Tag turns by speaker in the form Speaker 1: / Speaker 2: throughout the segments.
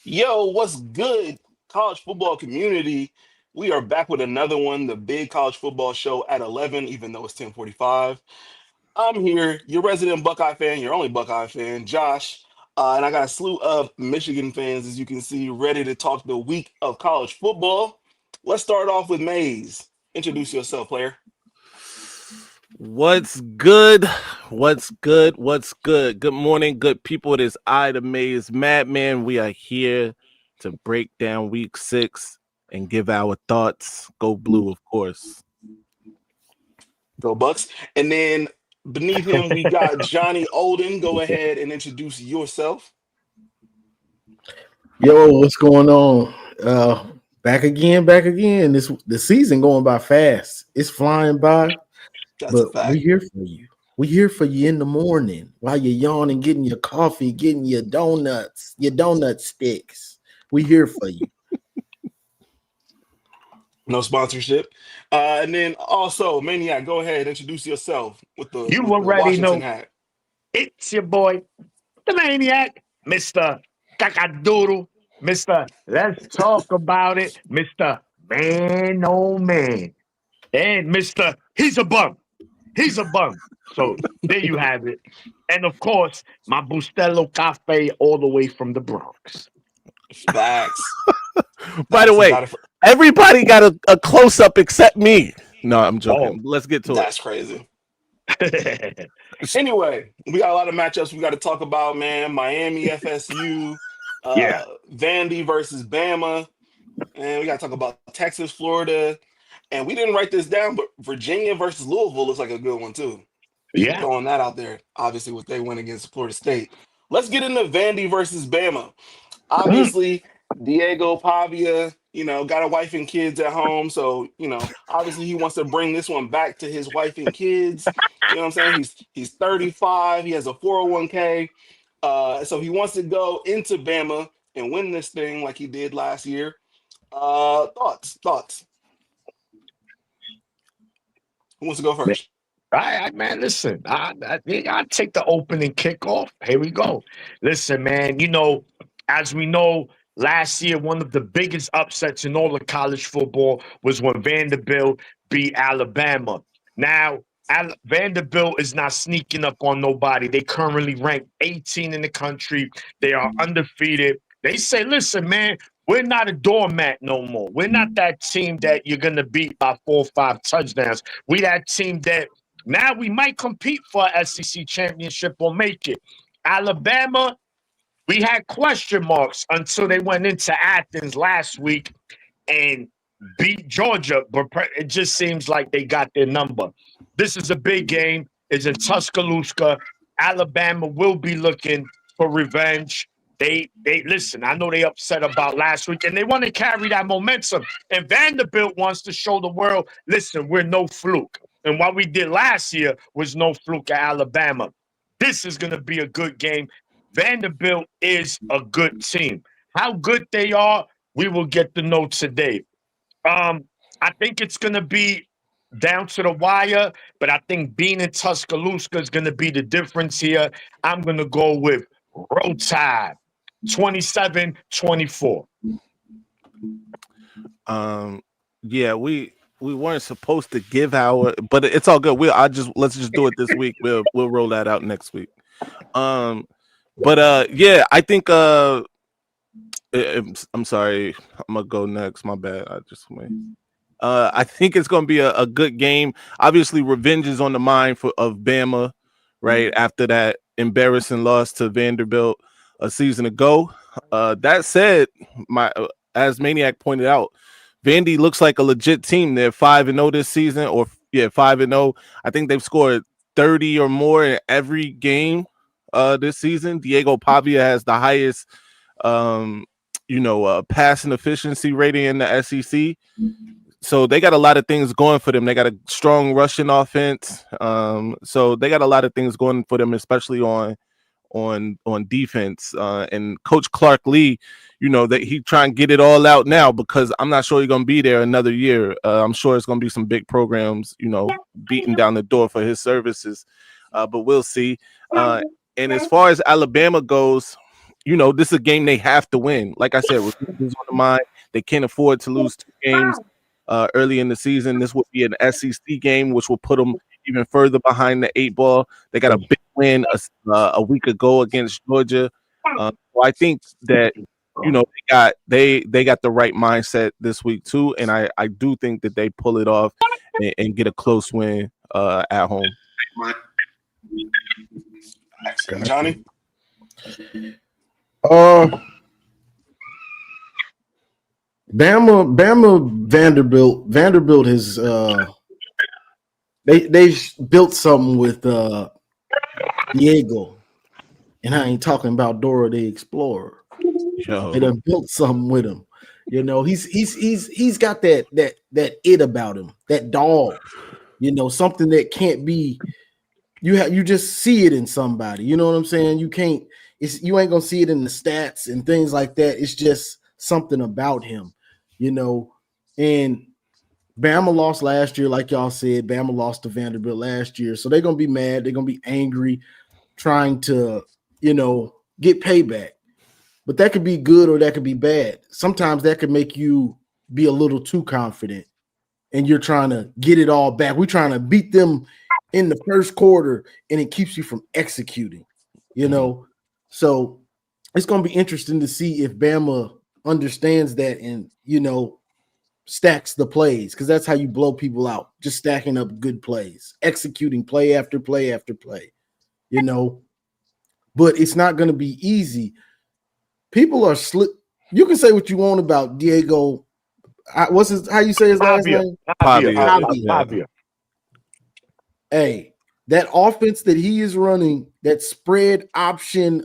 Speaker 1: Yo, what's good, college football community? We are back with another one, the big college football show at 11, even though it's 10:45. I'm here, your resident Buckeye fan, your only Buckeye fan, Josh. And I got a slew of Michigan fans, as you can see, ready to talk the week of college football. Let's start off with Mays. Introduce yourself, player.
Speaker 2: What's good? What's good? What's good? Good morning, good people. It is I, the Maze Madman. We are here to break down week 6 and give our thoughts. Go blue, of course.
Speaker 1: Go Bucks. And then beneath him, we got Johnny Olden. Go ahead and introduce yourself.
Speaker 3: Yo, what's going on? Back again. This the season going by fast. It's flying by,
Speaker 1: That's a
Speaker 3: but we
Speaker 1: fact.
Speaker 3: here for you. We here for you in the morning while you're yawning, getting your coffee, getting your donuts, your donut sticks. We here for you.
Speaker 1: No sponsorship. And then also, Maniac, go ahead, introduce yourself with the
Speaker 4: You
Speaker 1: with the
Speaker 4: already
Speaker 1: Washington
Speaker 4: know
Speaker 1: hat.
Speaker 4: it's your boy, the maniac, Mr. Cakadoodle, Mr. Let's talk about it, Mr. Man, oh man, and Mr. He's a bum. He's a bum. So there you have it. And of course, my Bustelo Cafe all the way from the Bronx.
Speaker 1: Facts.
Speaker 2: By the
Speaker 1: Facts. You
Speaker 2: way,
Speaker 1: got it.
Speaker 2: everybody got a close up except me. No, I'm
Speaker 4: Oh,
Speaker 2: joking. Let's get to it.
Speaker 1: That's crazy. Anyway, we got a lot of matchups we got to talk about, man. Miami, FSU,
Speaker 4: yeah.
Speaker 1: Vandy versus Bama, and we got to talk about Texas, Florida, and we didn't write this down, but Virginia versus Louisville looks like a good one too. Just
Speaker 4: Yeah.
Speaker 1: throwing that out there. Obviously, what they win against Florida State. Let's get into Vandy versus Bama.
Speaker 4: Mm.
Speaker 1: Obviously, Diego Pavia, got a wife and kids at home. So, obviously he wants to bring this one back to his wife and kids. You know what I'm saying? He's 35. He has a 401k. So he wants to go into Bama and win this thing like he did last year. Thoughts. Who wants to go
Speaker 4: Man,
Speaker 1: first?
Speaker 4: man, listen, I take the opening kickoff. Here we go. Listen, man, as we know, last year, one of the biggest upsets in all of college football was when Vanderbilt beat Alabama. Now, Vanderbilt is not sneaking up on nobody. They currently rank 18 in the country. They are undefeated. They say, listen, man, we're not a doormat no more. We're not that team that you're going to beat by 4 or 5 touchdowns. We that team that now we might compete for a SEC championship or make it. Alabama, we had question marks until they went into Athens last week and beat Georgia, but it just seems like they got their number. This is a big game. It's in Tuscaloosa. Alabama will be looking for revenge. They listen. I know they upset about last week, and they want to carry that momentum. And Vanderbilt wants to show the world, listen, we're no fluke. And what we did last year was no fluke at Alabama. This is going to be a good game. Vanderbilt is a good team. How good they are, we will get to know today. I think it's going to be down to the wire, but I think being in Tuscaloosa is going to be the difference here. I'm going to go with Roll Tide 27-24.
Speaker 2: Yeah, we weren't supposed to give our, but it's all good. Let's just do it this week. We'll roll that out next week. But yeah, I think I'm sorry. I'm gonna go next. My bad. I think it's gonna be a good game. Obviously, revenge is on the mind of Bama, right? After that embarrassing loss to Vanderbilt a season ago. That said, as Maniac pointed out, Vandy looks like a legit team. They're 5-0 this season, or 5-0. I think they've scored 30 or more in every game this season. Diego Pavia has the highest passing efficiency rating in the SEC. So they got a lot of things going for them. They got a strong rushing offense. So they got a lot of things going for them, especially on defense. And Coach Clark Lee, that he try and get it all out now, because I'm not sure he's gonna be there another year. I'm sure it's gonna be some big programs, beating down the door for his services. But we'll see. And as far as Alabama goes, this is a game they have to win. Like I said, revenge is on the mind. They can't afford to lose 2 games early in the season. This would be an SEC game, which will put them even further behind the 8 ball. They got a big win a week ago against Georgia. So I think that they got the right mindset this week too, and I do think that they pull it off and get a close win at home.
Speaker 1: Johnny?
Speaker 3: Bama, Vanderbilt has they've built something with Diego, and I ain't talking about Dora the Explorer. They done built something with him. He's got that it about him, that dog. Something that can't be. You just see it in somebody. You know what I'm saying? You ain't gonna see it in the stats and things like that. It's just something about him. And Bama lost last year, like y'all said. Bama lost to Vanderbilt last year, so they're gonna be mad. They're gonna be angry, trying to get payback. But that could be good or that could be bad. Sometimes that could make you be a little too confident, and you're trying to get it all back. We're trying to beat them in the first quarter, and it keeps you from executing. So it's gonna be interesting to see if Bama understands that and stacks the plays, because that's how you blow people out, just stacking up good plays, executing play after play after play, but it's not going to be easy. People are you can say what you want about Diego. How you say his last name?
Speaker 4: Pavia.
Speaker 3: Hey, that offense that he is running, that spread option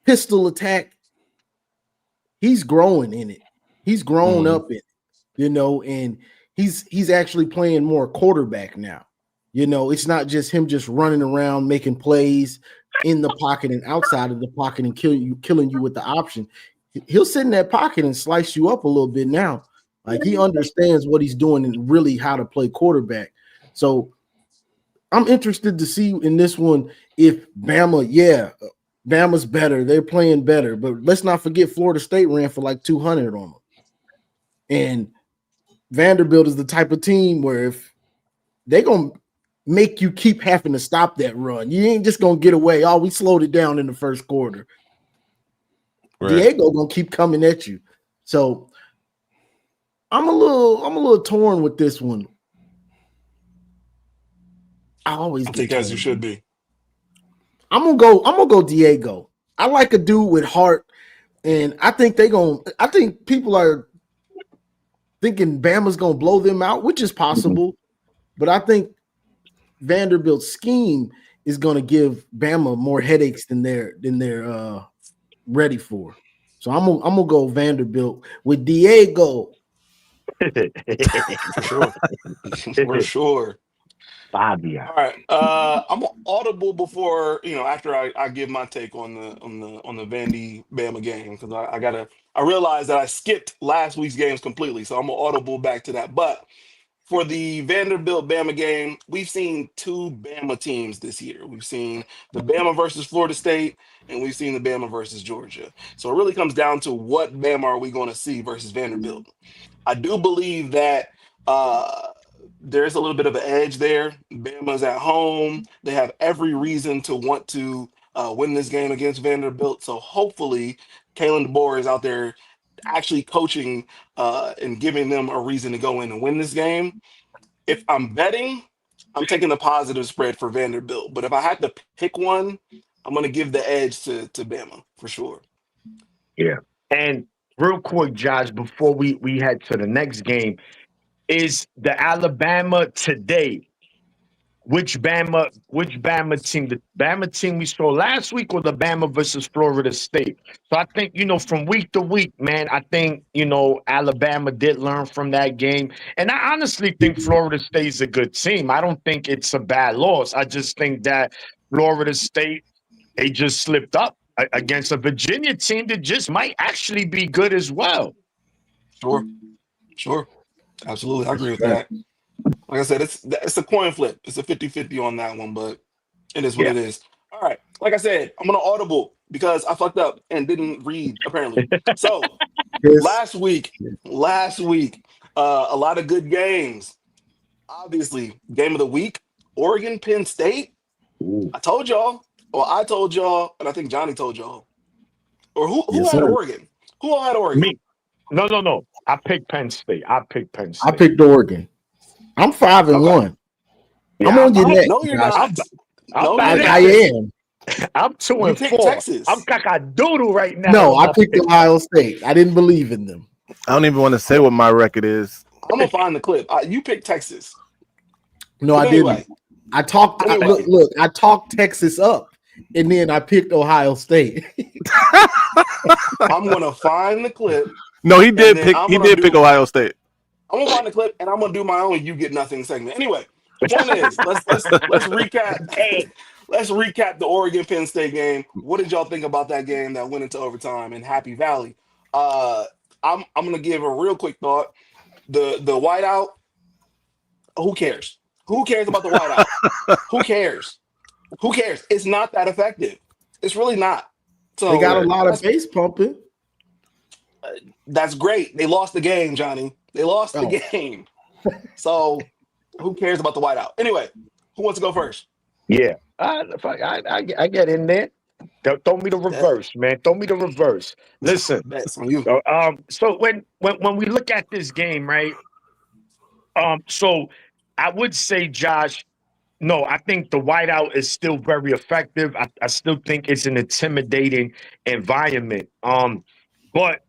Speaker 3: pistol attack, he's growing in it. He's grown up in it, and he's actually playing more quarterback now. It's not just him just running around making plays in the pocket and outside of the pocket and killing you with the option. He'll sit in that pocket and slice you up a little bit now. Like, he understands what he's doing and really how to play quarterback. So I'm interested to see in this one if Bama's better. They're playing better, but let's not forget Florida State ran for like 200 on them. And Vanderbilt is the type of team where if they're going to make you keep having to stop that run, you ain't just going to get away. Oh, we slowed it down in the first quarter. Right. Diego going to keep coming at you. So I'm a little torn with this one. I
Speaker 1: think as you should be.
Speaker 3: I'm gonna go Diego. I like a dude with heart, and I think people are thinking Bama's gonna blow them out, which is possible, but I think Vanderbilt's scheme is gonna give Bama more headaches than they're ready for. So I'm gonna go Vanderbilt with Diego.
Speaker 1: For sure.
Speaker 4: Fabia.
Speaker 1: All right. I'm audible before after I give my take on the Vandy Bama game, because I realized that I skipped last week's games completely, so I'm audible back to that. But for the Vanderbilt Bama game, we've seen 2 Bama teams this year. We've seen the Bama versus Florida State, and we've seen the Bama versus Georgia. So it really comes down to what Bama are we going to see versus Vanderbilt. I do believe that there's a little bit of an edge there. Bama's at home. They have every reason to want to win this game against Vanderbilt. So hopefully Kalen DeBoer is out there actually coaching and giving them a reason to go in and win this game. If I'm betting, I'm taking the positive spread for Vanderbilt. But if I had to pick one, I'm going to give the edge to Bama for sure.
Speaker 4: Yeah. And real quick, Josh, before we head to the next game, is the Alabama today. Which Bama team? The Bama team we saw last week, or the Bama versus Florida State? So I think, from week to week, man, I think, Alabama did learn from that game. And I honestly think Florida State is a good team. I don't think it's a bad loss. I just think that Florida State, they just slipped up against a Virginia team that just might actually be good as well.
Speaker 1: Sure. Absolutely. I agree with that. Like I said, it's a coin flip. It's a 50-50 on that one, but it is what it is. All right. Like I said, I'm gonna audible because I fucked up and didn't read apparently. So
Speaker 3: Yes.
Speaker 1: last week, a lot of good games. Obviously, game of the week, Oregon, Penn State.
Speaker 4: Ooh.
Speaker 1: I told y'all, and I think Johnny told y'all. Or who
Speaker 3: Yes,
Speaker 1: had
Speaker 3: sir.
Speaker 1: Oregon? Who all had Oregon?
Speaker 4: Me. No. I picked Penn State.
Speaker 3: I picked Oregon. I'm 5-1.
Speaker 4: Yeah,
Speaker 3: I'm on your neck.
Speaker 1: No, you're
Speaker 3: Josh.
Speaker 1: not.
Speaker 4: I'm
Speaker 1: No, you're
Speaker 3: I
Speaker 1: not.
Speaker 3: am.
Speaker 4: I'm 2
Speaker 1: You
Speaker 4: and
Speaker 1: picked
Speaker 4: 4.
Speaker 1: Texas.
Speaker 4: I'm cacadoodle right now.
Speaker 3: No, I picked Ohio State. I didn't believe in them.
Speaker 2: I don't even want to say what my record is.
Speaker 1: I'm gonna find the clip. You picked Texas.
Speaker 3: No,
Speaker 1: But
Speaker 3: I
Speaker 1: anyway,
Speaker 3: didn't. I talked.
Speaker 1: Anyway.
Speaker 3: Look, I talked Texas up, and then I picked Ohio State.
Speaker 1: I'm gonna find the clip.
Speaker 2: No, he did
Speaker 1: then
Speaker 2: pick.
Speaker 1: I'm
Speaker 2: He
Speaker 1: gonna
Speaker 2: did
Speaker 1: do-
Speaker 2: pick Ohio State.
Speaker 1: I'm gonna find the clip, and I'm gonna do my own "You Get Nothing" segment. Anyway, the point is, let's recap. Let's recap the Oregon Penn State game. What did y'all think about that game that went into overtime in Happy Valley? I'm gonna give a real quick thought. The whiteout. Who cares? Who cares about the whiteout? Who cares? Who cares? It's not that effective. It's really not. So
Speaker 3: They got a lot of base pumping.
Speaker 1: That's great. They lost the game, Johnny. They lost the game. So who cares about the whiteout? Anyway, who wants to go first?
Speaker 4: Yeah, I get in there. Throw me the reverse, man. Throw me the reverse. Listen,
Speaker 1: That's on you.
Speaker 4: so when we look at this game, right? So I would say, Josh, no, I think the whiteout is still very effective. I still think it's an intimidating environment. But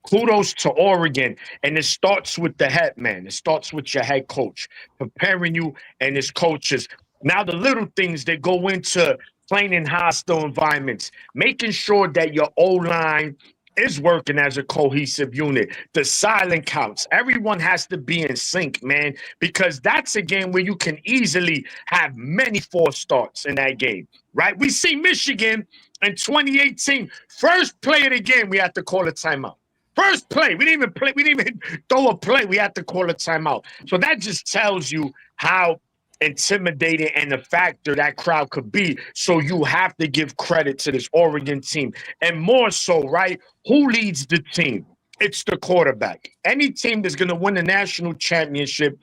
Speaker 4: kudos to Oregon, and it starts with the head man. It starts with your head coach preparing you and his coaches. Now the little things that go into playing in hostile environments, making sure that your O-line is working as a cohesive unit. The silent counts. Everyone has to be in sync, man, because that's a game where you can easily have many false starts in that game, right? We see Michigan in 2018, first play of the game, we had to call a timeout. First play, we didn't even play. We didn't even throw a play. We had to call a timeout. So that just tells you how intimidating and the factor that crowd could be. So you have to give credit to this Oregon team. And more so, right? Who leads the team? It's the quarterback. Any team that's going to win the national championship,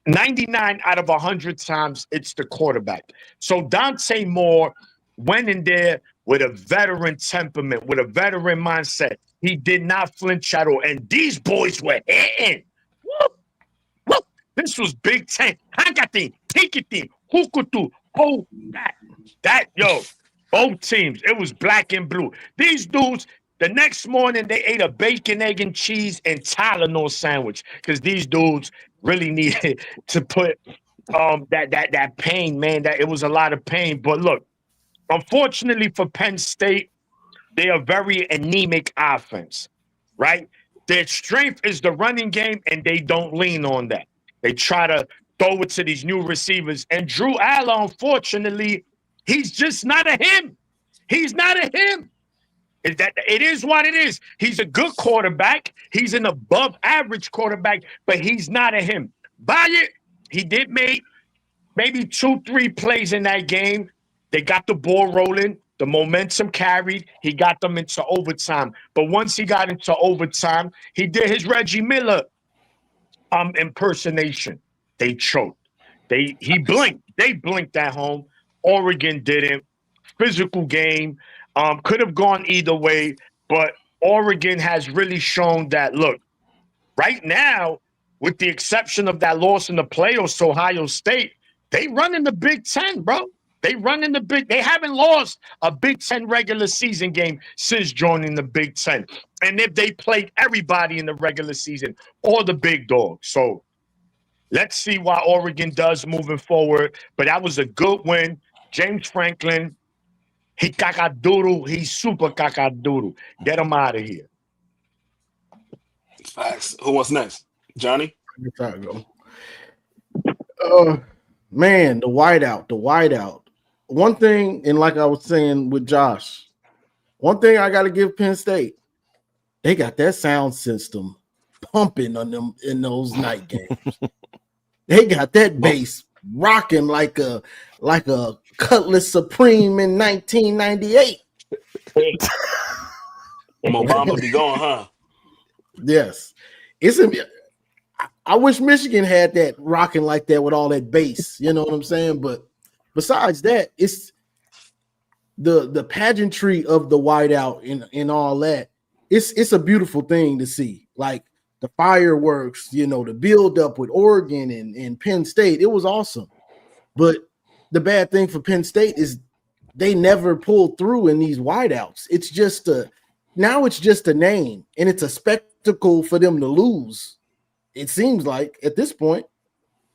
Speaker 4: 99 out of 100 times, it's the quarterback. So Dante Moore went in there with a veteran temperament, with a veteran mindset. He did not flinch at all. And these boys were hitting. Whoop. This was Big Ten. Hagati, Tikiti, Hukutu, oh, that, yo, both teams. It was black and blue. These dudes, the next morning, they ate a bacon, egg, and cheese and Tylenol sandwich because these dudes really needed to put that pain, man. That it was a lot of pain. But look, unfortunately for Penn State, they are very anemic offense, right? Their strength is the running game, and they don't lean on that. They try to throw it to these new receivers. And Drew Allen, unfortunately, he's just not a him. He's not a him. It is what it is. He's a good quarterback. He's an above average quarterback, but he's not a him. Bayard, he did make maybe 2-3 plays in that game. They got the ball rolling. The momentum carried. He got them into overtime. But once he got into overtime, he did his Reggie Miller impersonation. They choked. He blinked. They blinked at home. Oregon didn't. Physical game. Could have gone either way, but Oregon has really shown that, look, right now, with the exception of that loss in the playoffs to Ohio State, they run in the Big Ten, bro. They haven't lost a Big Ten regular season game since joining the Big Ten. And if they played everybody in the regular season, or the big dogs. So let's see what Oregon does moving forward. But that was a good win. James Franklin, he cacadoodle. He's super cacadoodle. Get him out of here.
Speaker 1: Facts. Who wants next? Johnny?
Speaker 3: Man, the whiteout. One thing, and like I was saying with Josh, one thing I got to give Penn State, they got that sound system pumping on them in those night games. They got that bass rocking like a Cutlass Supreme in 1998.
Speaker 1: Obama be going, huh?
Speaker 3: Yes, I wish Michigan had that rocking like that with all that bass. You know what I'm saying? But besides that, it's the pageantry of the whiteout and all that. It's a beautiful thing to see. Like the fireworks, the build up with Oregon and Penn State. It was awesome. But the bad thing for Penn State is they never pulled through in these whiteouts. It's just now it's just a name, and it's a spectacle for them to lose. It seems like at this point,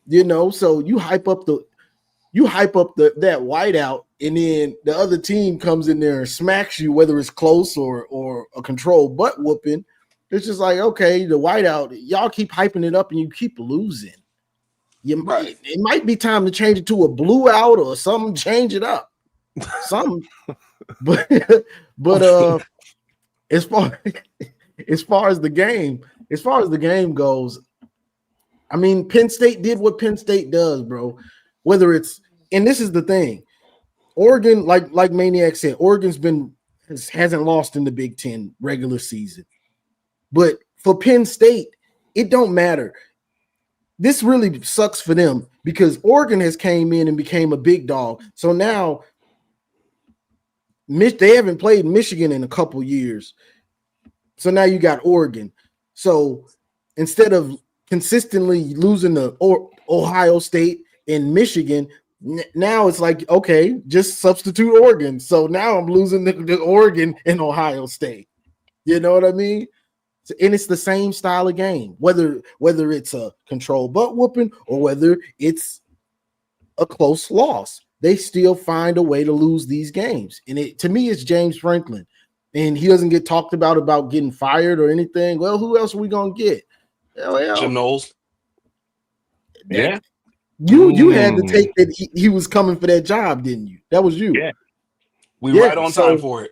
Speaker 3: so you hype up that whiteout, and then the other team comes in there and smacks you, whether it's close or a controlled butt whooping. It's just like, okay, the whiteout, y'all keep hyping it up and you keep losing.
Speaker 1: Right.
Speaker 3: It might be time to change it to a blue out or something, change it up. Something. but as far as the game goes, I mean, Penn State did what Penn State does, bro. Whether it's, and this is the thing, Oregon, like Maniac said, Oregon's hasn't lost in the Big Ten regular season. But for Penn State, it don't matter. This really sucks for them because Oregon has came in and became a big dog. So now they haven't played Michigan in a couple years. So now you got Oregon. So instead of consistently losing to Ohio State and Michigan, now it's like, okay, just substitute Oregon. So now I'm losing to Oregon and Ohio State. You know what I mean? And it's the same style of game, whether it's a controlled butt whooping or whether it's a close loss. They still find a way to lose these games. And to me, it's James Franklin. And he doesn't get talked about getting fired or anything. Well, who else are we going to get? Well,
Speaker 1: Jim Knowles.
Speaker 4: Yeah.
Speaker 3: You had to take that he was coming for that job, didn't you? That was you.
Speaker 4: Yeah.
Speaker 1: We right on time for it.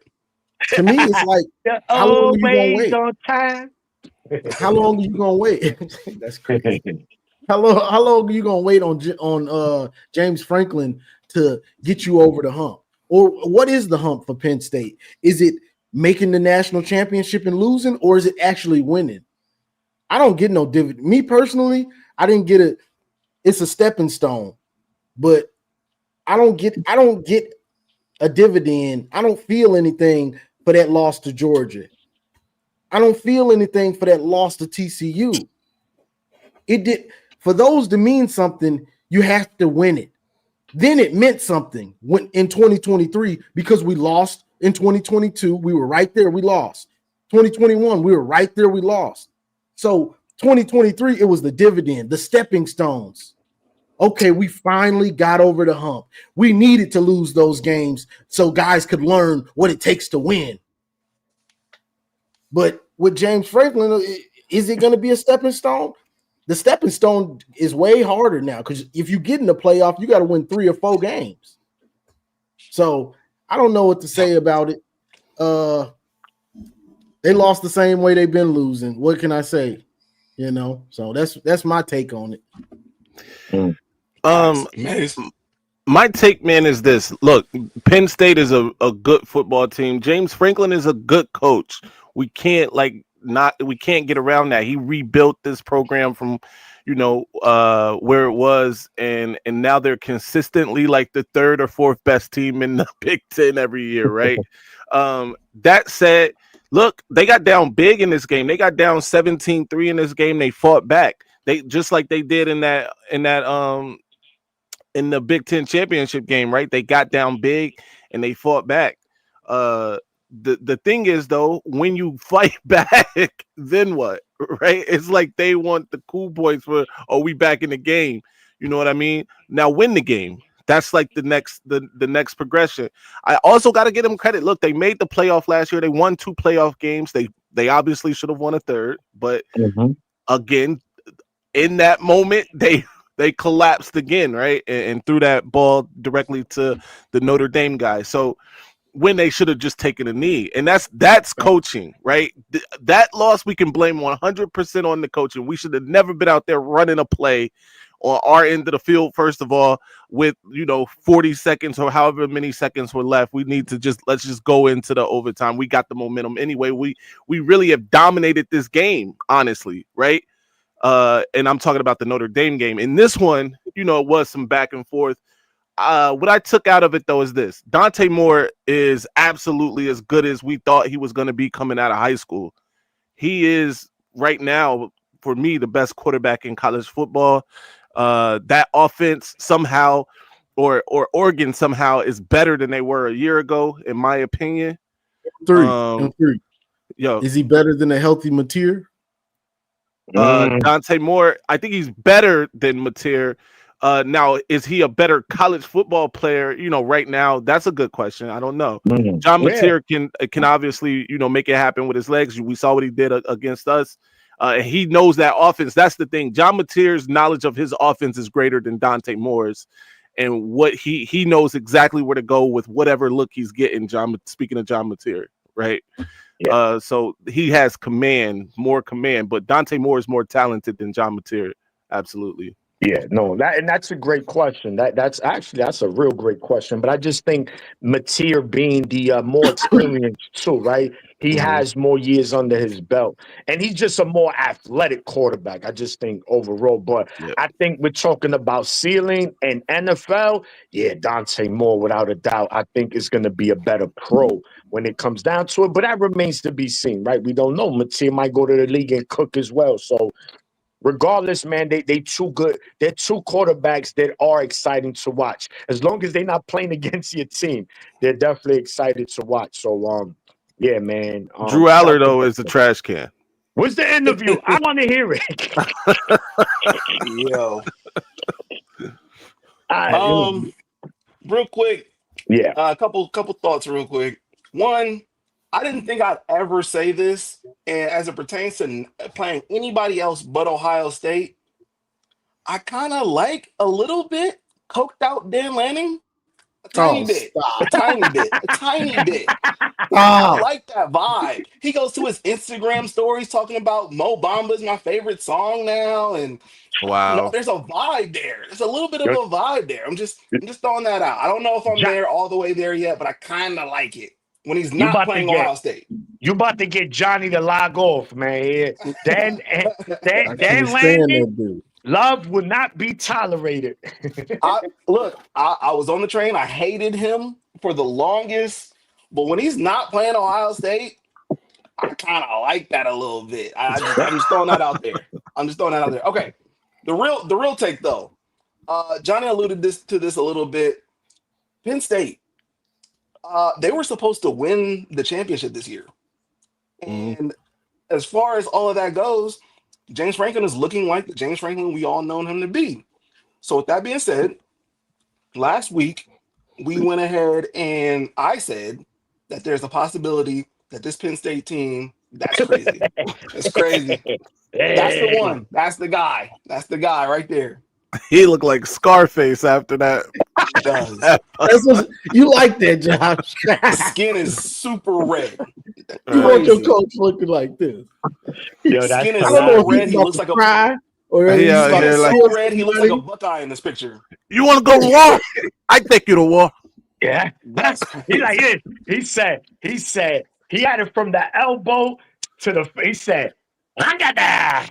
Speaker 3: To me, it's like, how long are you gonna wait? How long are you gonna wait? That's crazy. How long are you gonna wait on James Franklin to get you over the hump? Or what is the hump for Penn State? Is it making the national championship and losing, or is it actually winning? I don't get no dividend. Me personally, I didn't get it. It's a stepping stone, but I don't get a dividend. I don't feel anything for that loss to Georgia. I don't feel anything for that loss to TCU. It did, for those to mean something, you have to win it. Then it meant something when in 2023 because we lost in 2022. We were right there. We lost. 2021, we were right there. We lost. So 2023, it was the dividend, the stepping stones. Okay, we finally got over the hump. We needed to lose those games so guys could learn what it takes to win. But with James Franklin, is it going to be a stepping stone? The stepping stone is way harder now because if you get in the playoff, you got to win 3 or 4 games. So I don't know what to say about it. They lost the same way they've been losing. What can I say? So that's my take on it.
Speaker 2: My take, man, is this. Look, Penn State is a good football team. James Franklin is a good coach. We can't get around that. He rebuilt this program from, where it was, and now they're consistently like the 3rd or 4th best team in the Big Ten every year, right? That said, look, they got down big in this game. They got down 17-3 in this game. They fought back. They just like they did in the Big Ten championship game, right? They got down big and they fought back. The thing is, though, when you fight back, then what, right? It's like they want the cool points for, we back in the game. You know what I mean? Now win the game. That's like the next progression. I also got to give them credit. Look, they made the playoff last year. They won 2 playoff games. They obviously should have won a 3rd, but again, in that moment, they collapsed again, right? And threw that ball directly to the Notre Dame guy. So when they should have just taken a knee. And that's coaching, right? That loss we can blame 100% on the coaching. We should have never been out there running a play on our end of the field, first of all, with 40 seconds or however many seconds were left. We need to let's just go into the overtime. We got the momentum anyway. We really have dominated this game, honestly, right? And I'm talking about the Notre Dame game. In this one, it was some back and forth. What I took out of it, though, is this. Dante Moore is absolutely as good as we thought he was going to be coming out of high school. He is, right now, for me, the best quarterback in college football. That offense somehow, or Oregon somehow, is better than they were a year ago, in my opinion.
Speaker 3: Three.
Speaker 2: Yo,
Speaker 3: is he better than a healthy Mateer?
Speaker 2: Dante Moore, I think he's better than Mateer. Now, is he a better college football player? Right now, that's a good question. I don't know. John Mateer can obviously, make it happen with his legs. We saw what he did against us. He knows that offense. That's the thing. John Mateer's knowledge of his offense is greater than Dante Moore's, and what he knows exactly where to go with whatever look he's getting. Speaking of John Mateer, right? Yeah. So he has more command, but Dante Moore is more talented than John Mateer. Absolutely.
Speaker 4: Yeah, no, that's a great question. That's a real great question. But I just think Mateer being the more experienced too, right? He has more years under his belt, and he's just a more athletic quarterback. I just think overall. But I think we're talking about ceiling and NFL. Yeah, Dante Moore, without a doubt, I think is going to be a better pro when it comes down to it. But that remains to be seen, right? We don't know. Mateer might go to the league and cook as well. So. Regardless, man, they too good. They're two quarterbacks that are exciting to watch. As long as they're not playing against your team, they're definitely excited to watch. So, yeah, man.
Speaker 2: Drew Aller, though, is the trash can.
Speaker 4: What's the interview? I want to hear it.
Speaker 1: Yo. Real quick.
Speaker 4: Yeah.
Speaker 1: A couple thoughts real quick. One, I didn't think I'd ever say this, and as it pertains to playing anybody else but Ohio State, I kind of like a little bit coked out Dan Lanning. A tiny bit. I like that vibe. He goes to his Instagram stories talking about Mo Bamba's my favorite song now, and
Speaker 2: wow,
Speaker 1: there's a vibe there. There's a little bit of a vibe there. I'm just throwing that out. I don't know if I'm there all the way there yet, but I kind of like it. When he's not playing Ohio State.
Speaker 4: You about to get Johnny to log off, man. Dan Lanning, love will not be tolerated.
Speaker 1: I was on the train. I hated him for the longest. But when he's not playing Ohio State, I kind of like that a little bit. I'm just throwing that out there. Okay. The real take, though. Johnny alluded to this a little bit. Penn State. They were supposed to win the championship this year. And as far as all of that goes, James Franklin is looking like the James Franklin we all known him to be. So with that being said, last week, we went ahead and I said that there's a possibility that this Penn State team, that's crazy. That's crazy. That's the one. That's the guy. That's the guy right there.
Speaker 2: He looked like Scarface after that.
Speaker 1: He does.
Speaker 3: You like that, Josh?
Speaker 1: His skin is super red.
Speaker 3: You want your coach looking like this?
Speaker 1: Yo, his skin is so red. He looks like
Speaker 3: cry, or
Speaker 1: he's so red. He looks like a Buckeye in this picture.
Speaker 2: You want to go to war? I take you to war.
Speaker 4: Yeah, he like this. He said he had it from the elbow to the. He said, "I got that."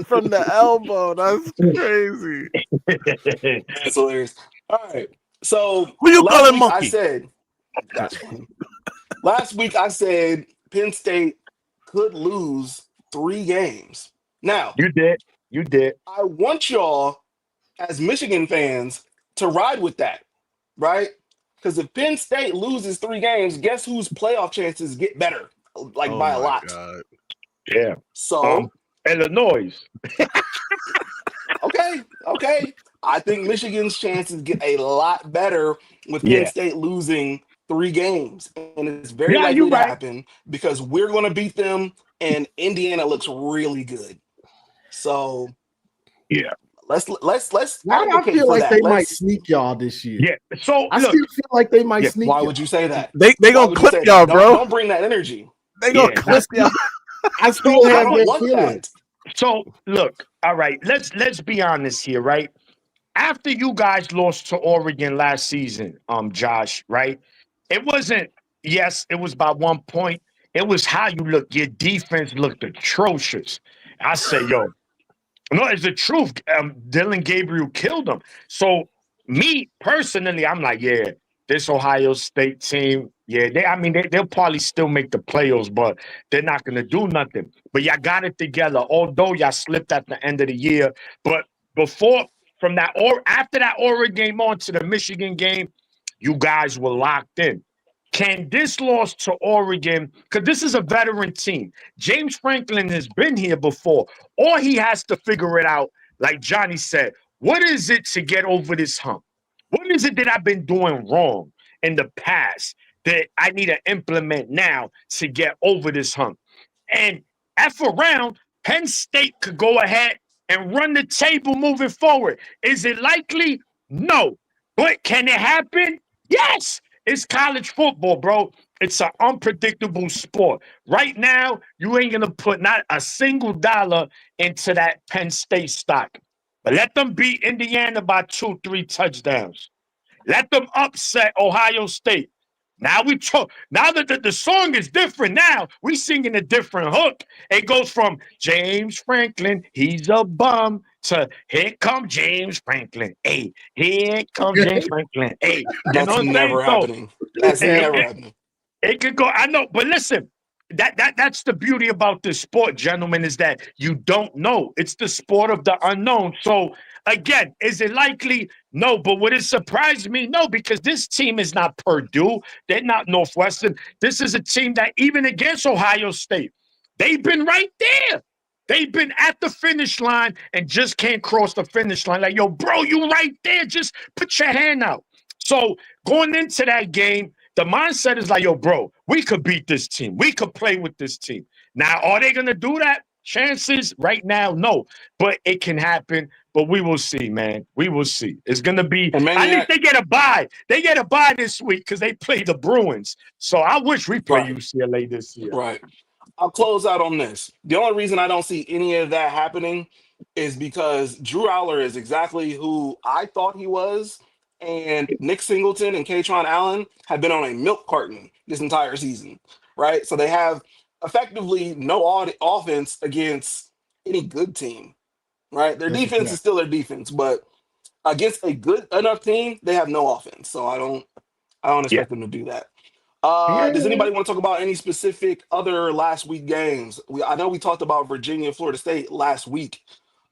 Speaker 2: From the elbow. That's crazy.
Speaker 1: That's hilarious. All right. So
Speaker 2: who you calling monkey?
Speaker 1: I said that's funny. Last week I said Penn State could lose 3 games. Now
Speaker 4: you did.
Speaker 1: I want y'all as Michigan fans to ride with that, right? Because if Penn State loses 3 games, guess whose playoff chances get better? Like by a lot.
Speaker 2: God.
Speaker 4: Yeah.
Speaker 1: So
Speaker 4: Illinois.
Speaker 1: Okay. I think Michigan's chances get a lot better with Penn State losing 3 games. And it's very likely to happen because we're going to beat them and Indiana looks really good. So
Speaker 4: yeah.
Speaker 1: Let's
Speaker 3: I feel like they might sneak y'all this year.
Speaker 4: Yeah. So
Speaker 3: I still feel like they might sneak.
Speaker 1: Why would you say that?
Speaker 2: They gonna clip y'all, bro.
Speaker 1: Don't bring that energy.
Speaker 2: They gonna clip y'all.
Speaker 3: I still have that feeling.
Speaker 4: So look, all right, let's be honest here, right? After you guys lost to Oregon last season, Josh, right? It wasn't, yes, it was by 1 point. It was how you look. Your defense looked atrocious. I say, yo, no, it's the truth. Dylan Gabriel killed him. So me personally, I'm like, yeah, this Ohio State team, yeah, they'll probably still make the playoffs, but they're not gonna do nothing. But y'all got it together. Although y'all slipped at the end of the year, but before from that or after that Oregon game on to the Michigan game, you guys were locked in. Can this loss to Oregon, because this is a veteran team, James Franklin has been here before, or he has to figure it out, like Johnny said, what is it to get over this hump? What is it that I've been doing wrong in the past that I need to implement now to get over this hump? And F around, Penn State could go ahead and run the table moving forward. Is it likely? No. But can it happen? Yes. It's college football, bro. It's an unpredictable sport. Right now, you ain't going to put not a single dollar into that Penn State stock. But let them beat Indiana by 2-3 touchdowns. Let them upset Ohio State. Now now that the song is different, now we singing a different hook. It goes from James Franklin, he's a bum, to here come James Franklin. Hey, here comes James Franklin. Hey, you know
Speaker 1: That's
Speaker 4: what I'm saying?
Speaker 1: never happening. That's never happening.
Speaker 4: It could go. I know, but listen, that's the beauty about this sport, gentlemen, is that you don't know. It's the sport of the unknown. So again, is it likely? No, but would it surprise me? No, because this team is not Purdue. They're not Northwestern. This is a team that even against Ohio State, they've been right there. They've been at the finish line and just can't cross the finish line. Like, yo, bro, you right there. Just put your hand out. So going into that game, the mindset is like, yo, bro, we could beat this team. We could play with this team. Now, are they going to do that? Chances right now, no. But it can happen. But we will see, man. We will see. It's going to be, I think they get a bye. They get a bye this week because they play the Bruins. So I wish we play UCLA this year.
Speaker 1: Right. I'll close out on this. The only reason I don't see any of that happening is because Drew Aller is exactly who I thought he was. And Nick Singleton and Katron Allen have been on a milk carton this entire season, right? So they have effectively no offense against any good team, right? Their defense is still their defense, but against a good enough team, they have no offense. So I don't expect them to do that. Does anybody want to talk about any specific other last week games? I know we talked about Virginia, Florida State last week.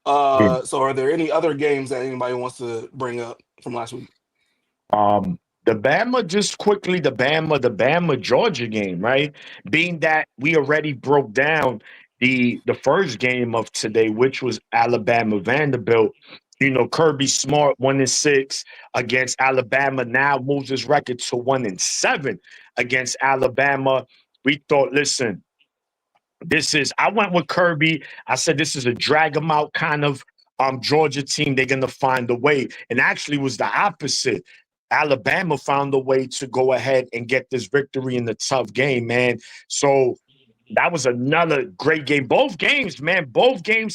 Speaker 1: So are there any other games that anybody wants to bring up from last week?
Speaker 4: The Bama Georgia game, right? Being that we already broke down the first game of today, which was Alabama Vanderbilt. You know, Kirby Smart 1-6 against Alabama, now moves his record to 1-7 against Alabama. We thought, listen, I went with Kirby. I said this is a drag them out kind of Georgia team. They're gonna find a way. And actually was the opposite. Alabama found a way to go ahead and get this victory in the tough game, man. So that was another great game. Both games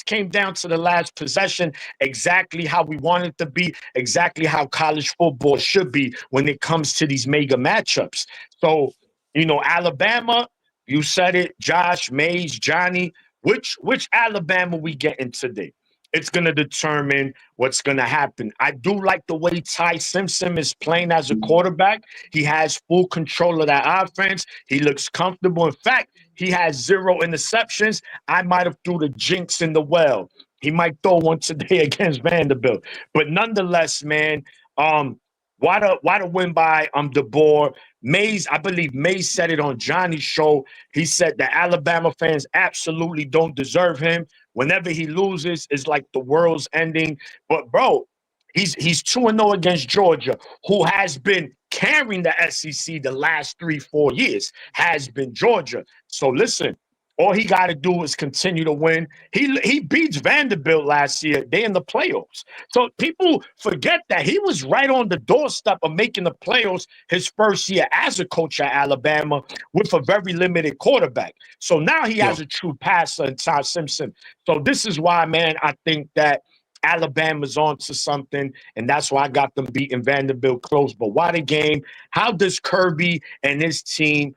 Speaker 4: came down to the last possession, exactly how we want it to be, exactly how college football should be when it comes to these mega matchups. So, you know, Alabama, you said it, Josh, Mays, Johnny, which Alabama we getting today? It's going to determine what's going to happen. I do like the way Ty Simpson is playing as a quarterback. He has full control of that offense. He looks comfortable. In fact, he has 0 interceptions. I might have threw the jinx in the well. He might throw one today against Vanderbilt. But nonetheless, man, why the win by DeBoer? Mays, I believe Mays said it on Johnny's show. He said the Alabama fans absolutely don't deserve him. Whenever he loses, it's like the world's ending. But, bro, he's 2-0 against Georgia, who has been carrying the SEC the last 3-4 years, has been Georgia. So, listen, All he got to do is continue to win. He beats Vanderbilt last year. They in the playoffs. So people forget that he was right on the doorstep of making the playoffs his first year as a coach at Alabama with a very limited quarterback. So now he has a true passer in Todd Simpson. So this is why, man, I think that Alabama's on to something, and that's why I got them beating Vanderbilt close. But what a game. How does Kirby and his team,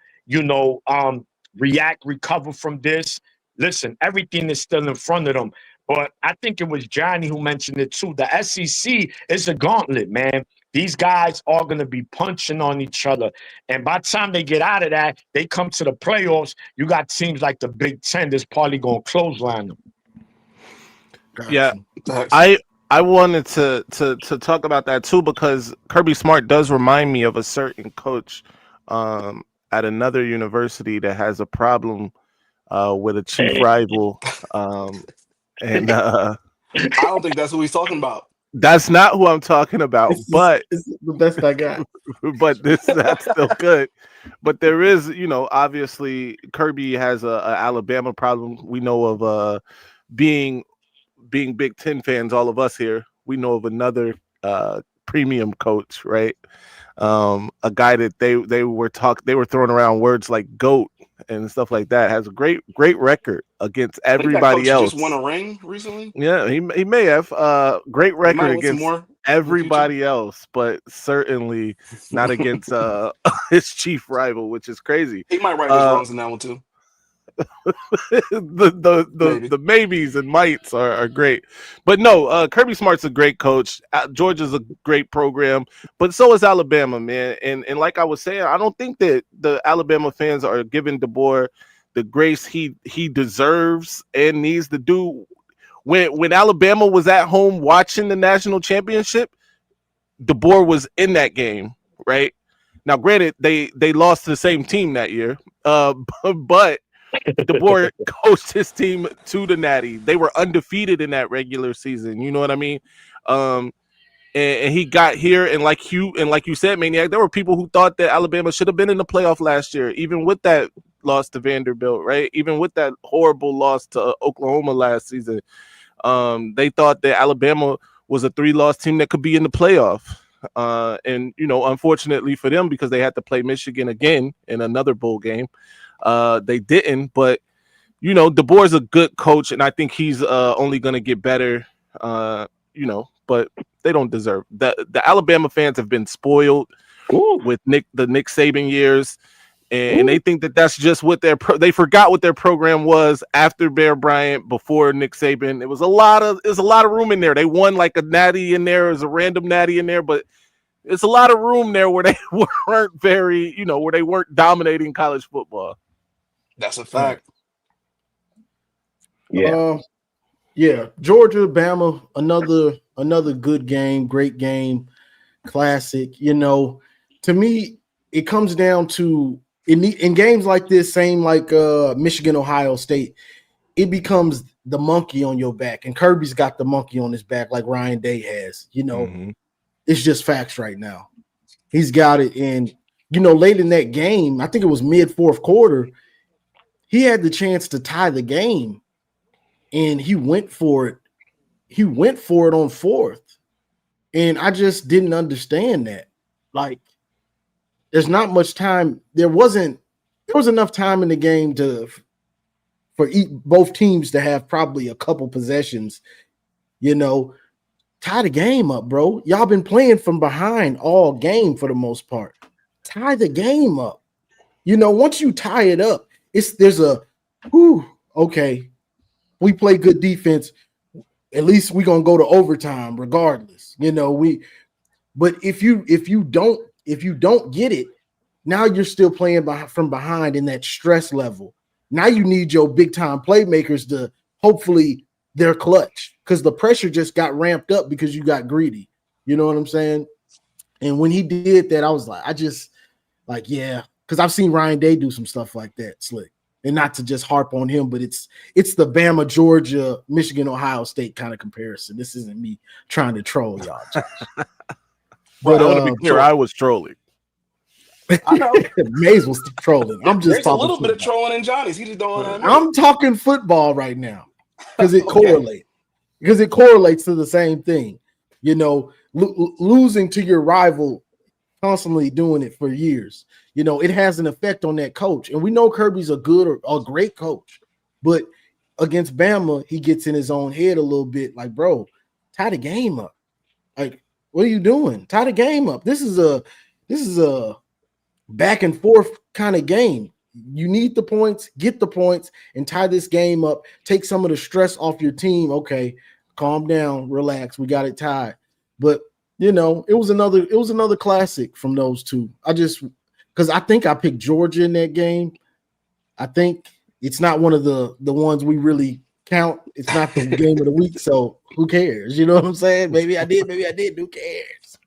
Speaker 4: react, recover from this? Listen, everything is still in front of them. But I think it was Johnny who mentioned it too. The SEC is a gauntlet, man. These guys are going to be punching on each other. And by the time they get out of that, they come to the playoffs. You got teams like the Big Ten that's probably going to clothesline them.
Speaker 2: Yeah, I wanted to talk about that too, because Kirby Smart does remind me of a certain coach at another university that has a problem with a chief rival. And
Speaker 1: I don't think that's what he's talking about.
Speaker 2: That's not who I'm talking about, but
Speaker 3: it's the best I got.
Speaker 2: But that's still good. But there is, obviously Kirby has a Alabama problem. We know of being Big Ten fans, all of us here. We know of another premium coach, right? A guy that they were throwing around words like GOAT and stuff like that, has a great record against everybody else.
Speaker 1: Just won a ring recently.
Speaker 2: Yeah, he may have great record against everybody else, but certainly not against his chief rival, which is crazy.
Speaker 1: He might right his wrongs in that one too.
Speaker 2: the maybes and mights are great, but no, Kirby Smart's a great coach. Georgia's a great program, but so is Alabama, man. And like I was saying, I don't think that the Alabama fans are giving DeBoer the grace he deserves and needs to do. When Alabama was at home watching the national championship, DeBoer was in that game, right? Now, granted, they lost to the same team that year, but DeBoer coached his team to the Natty. They were undefeated in that regular season. You know what I mean? And he got here, and like you said, Maniac, there were people who thought that Alabama should have been in the playoff last year, even with that loss to Vanderbilt, right? Even with that horrible loss to Oklahoma last season. They thought that Alabama was a 3-loss team that could be in the playoff. And, unfortunately for them, because they had to play Michigan again in another bowl game, they didn't. But, DeBoer's a good coach, and I think he's only going to get better, but they don't deserve that. The Alabama fans have been spoiled with the Nick Saban years. And they think that that's just what they forgot what their program was after Bear Bryant, before Nick Saban. There's a lot of room in there. They won like a natty in there, there's a random natty in there, but it's a lot of room there where they weren't where they weren't dominating college football.
Speaker 1: That's a fact.
Speaker 3: Yeah. Georgia, Bama, another good game, great game, classic. To me, it comes down to in games like this, same like Michigan, Ohio State, it becomes the monkey on your back, and Kirby's got the monkey on his back like Ryan Day has. It's just facts right now. He's got it, and late in that game, I think it was mid fourth quarter, he had the chance to tie the game, and he went for it. He went for it on fourth, and I just didn't understand that. Like, there's not much time. There was enough time in the game for both teams to have probably a couple possessions, tie the game up, bro. Y'all been playing from behind all game for the most part. Tie the game up. Once you tie it up, okay, we play good defense. At least we're gonna go to overtime regardless. But if you don't get it, now you're still playing from behind in that stress level. Now you need your big time playmakers to hopefully they're clutch, because the pressure just got ramped up because you got greedy. You know what I'm saying? And when he did that, I was like, yeah, because I've seen Ryan Day do some stuff like that, slick. And not to just harp on him, but it's the Bama, Georgia, Michigan, Ohio State kind of comparison. This isn't me trying to troll y'all.
Speaker 2: But I want to be clear, I was trolling.
Speaker 1: I know.
Speaker 3: Mays was trolling. I'm just
Speaker 1: There's a
Speaker 3: talking
Speaker 1: little bit of
Speaker 3: football.
Speaker 1: trolling in Johnny's. He just don't want to admit
Speaker 3: I'm talking football right now because it
Speaker 1: Okay.
Speaker 3: correlates. Because it correlates to the same thing. You know, losing to your rival, constantly doing it for years. You know, it has an effect on that coach. And we know Kirby's a good or a great coach, but against Bama, he gets in his own head a little bit. Like, bro, tie the game up. Like, what are you doing? Tie the game up. This is a back and forth kind of game. You need the points, get the points, and tie this game up. Take some of the stress off your team. Okay, calm down, relax. We got it tied. But you know, it was another classic from those two. Because I think I picked Georgia in that game. I think it's not one of the ones we really count. It's not the game of the week, so who cares? You know what I'm saying? Maybe I did. Who cares?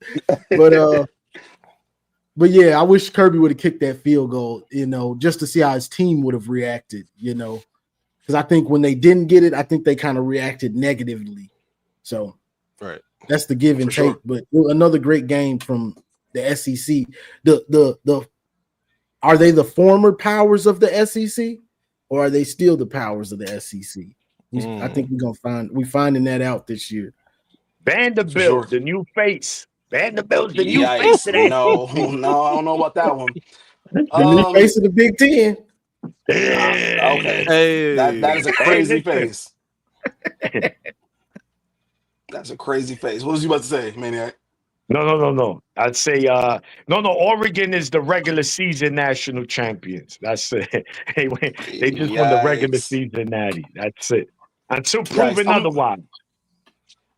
Speaker 3: But yeah, I wish Kirby would have kicked that field goal, you know, just to see how his team would have reacted, you know, because I think when they didn't get it, I think they kind of reacted negatively. So
Speaker 2: Right.
Speaker 3: that's the give and
Speaker 1: For sure.
Speaker 3: take. But another great game from the SEC. The are they the former powers of the SEC, or are they still the powers of the SEC? I think we're finding that out this year.
Speaker 4: Vanderbilt,
Speaker 1: sure.
Speaker 4: the new face. Vanderbilt's the new
Speaker 1: Yikes.
Speaker 4: face today.
Speaker 1: No, I don't know about that one.
Speaker 3: The new face of the Big Ten.
Speaker 1: Okay.
Speaker 2: Hey,
Speaker 1: That is a crazy
Speaker 4: listen.
Speaker 1: face. That's a crazy face. What was you about to say, Maniac?
Speaker 4: No. I'd say no. Oregon is the regular season national champions. That's it. They just won the regular
Speaker 1: Yikes.
Speaker 4: season natty. That's it. Until
Speaker 1: Yikes.
Speaker 4: proven otherwise.